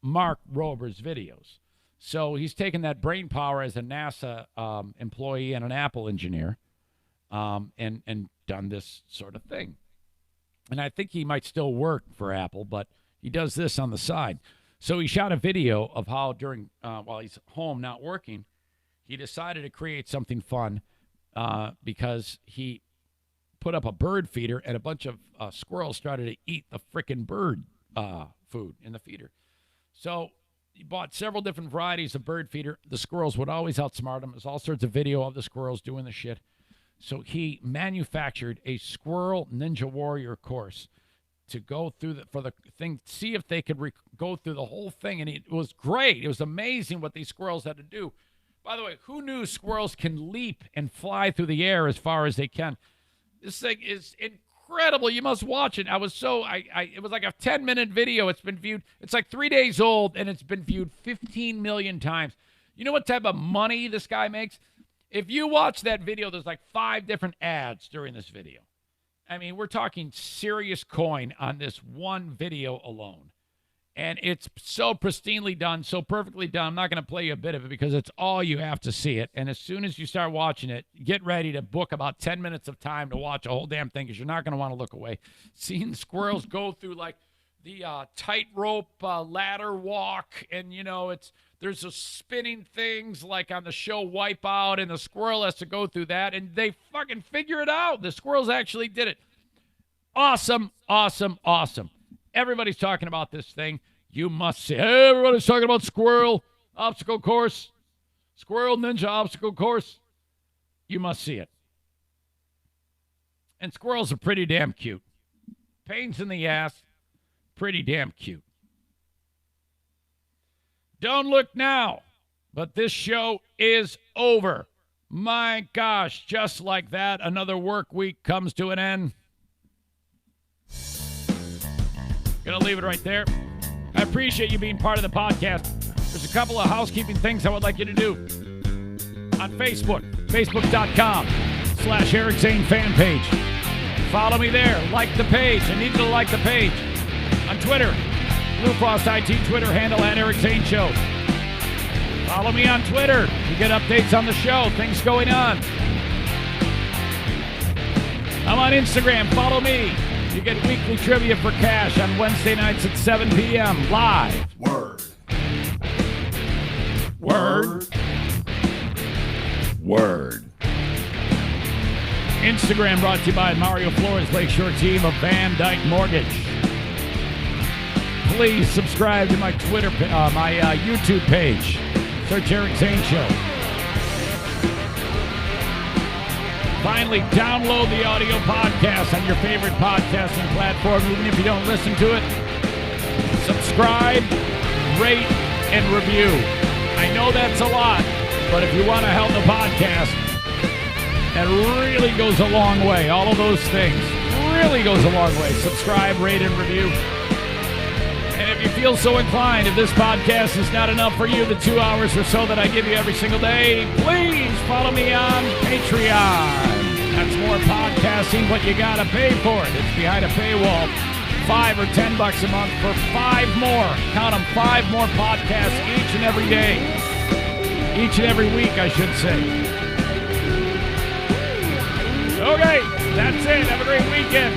Speaker 1: Mark Rober's videos. So he's taken that brain power as a NASA employee and an Apple engineer and done this sort of thing. And I think he might still work for Apple, but he does this on the side. So he shot a video of how during while he's home not working, he decided to create something fun because he put up a bird feeder and a bunch of squirrels started to eat the frickin' bird food in the feeder. So he bought several different varieties of bird feeder. The squirrels would always outsmart him. There's all sorts of video of the squirrels doing the shit. So he manufactured a squirrel ninja warrior course to go through for the thing, see if they could go through the whole thing. And it was great. It was amazing what these squirrels had to do. By the way, who knew squirrels can leap and fly through the air as far as they can? This thing is incredible. You must watch it. It was like a 10-minute video. It's been viewed. It's like 3 days old, and it's been viewed 15 million times. You know what type of money this guy makes? If you watch that video, there's like 5 different ads during this video. I mean, we're talking serious coin on this one video alone. And it's so pristinely done, so perfectly done. I'm not going to play you a bit of it because it's all you have to see it. And as soon as you start watching it, get ready to book about 10 minutes of time to watch a whole damn thing because you're not going to want to look away. Seeing squirrels go through like the tightrope ladder walk, and there's a spinning things like on the show Wipeout, and the squirrel has to go through that, and they fucking figure it out. The squirrels actually did it. Awesome, awesome, awesome. Everybody's talking about this thing. You must see. Hey, everybody's talking about squirrel obstacle course. Squirrel ninja obstacle course. You must see it. And squirrels are pretty damn cute. Pains in the ass. Pretty damn cute. Don't look now, but this show is over. My gosh, just like that, another work week comes to an end. Gonna leave it right there. I appreciate you being part of the podcast. There's a couple of housekeeping things I would like you to do. On Facebook, facebook.com/Eric Zane fan page. Follow me there. Like the page. I need you to like the page. On Twitter, Blue Frost IT Twitter handle @Eric Zane Show. Follow me on Twitter. You get updates on the show, things going on. I'm on Instagram. Follow me. You get weekly trivia for cash on Wednesday nights at 7 p.m. live. Word. Instagram brought to you by Mario Flores Lakeshore team of Van Dyke Mortgage. Please subscribe to my my YouTube page. Search Eric Zane Show. Finally, download the audio podcast on your favorite podcasting platform, even if you don't listen to it. Subscribe, rate, and review. I know that's a lot, but if you want to help the podcast, that really goes a long way. All of those things really goes a long way. Subscribe, rate, and review. And if you feel so inclined, if this podcast is not enough for you, the 2 hours or so that I give you every single day, please follow me on Patreon. That's more podcasting, but you got to pay for it. It's behind a paywall. $5 or $10 a month for 5 more. Count them, 5 more podcasts each and every day. Each and every week, I should say. Okay, that's it. Have a great weekend.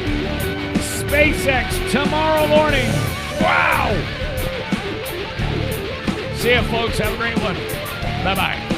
Speaker 1: SpaceX tomorrow morning. Wow! See ya, folks. Have a great one. Bye-bye.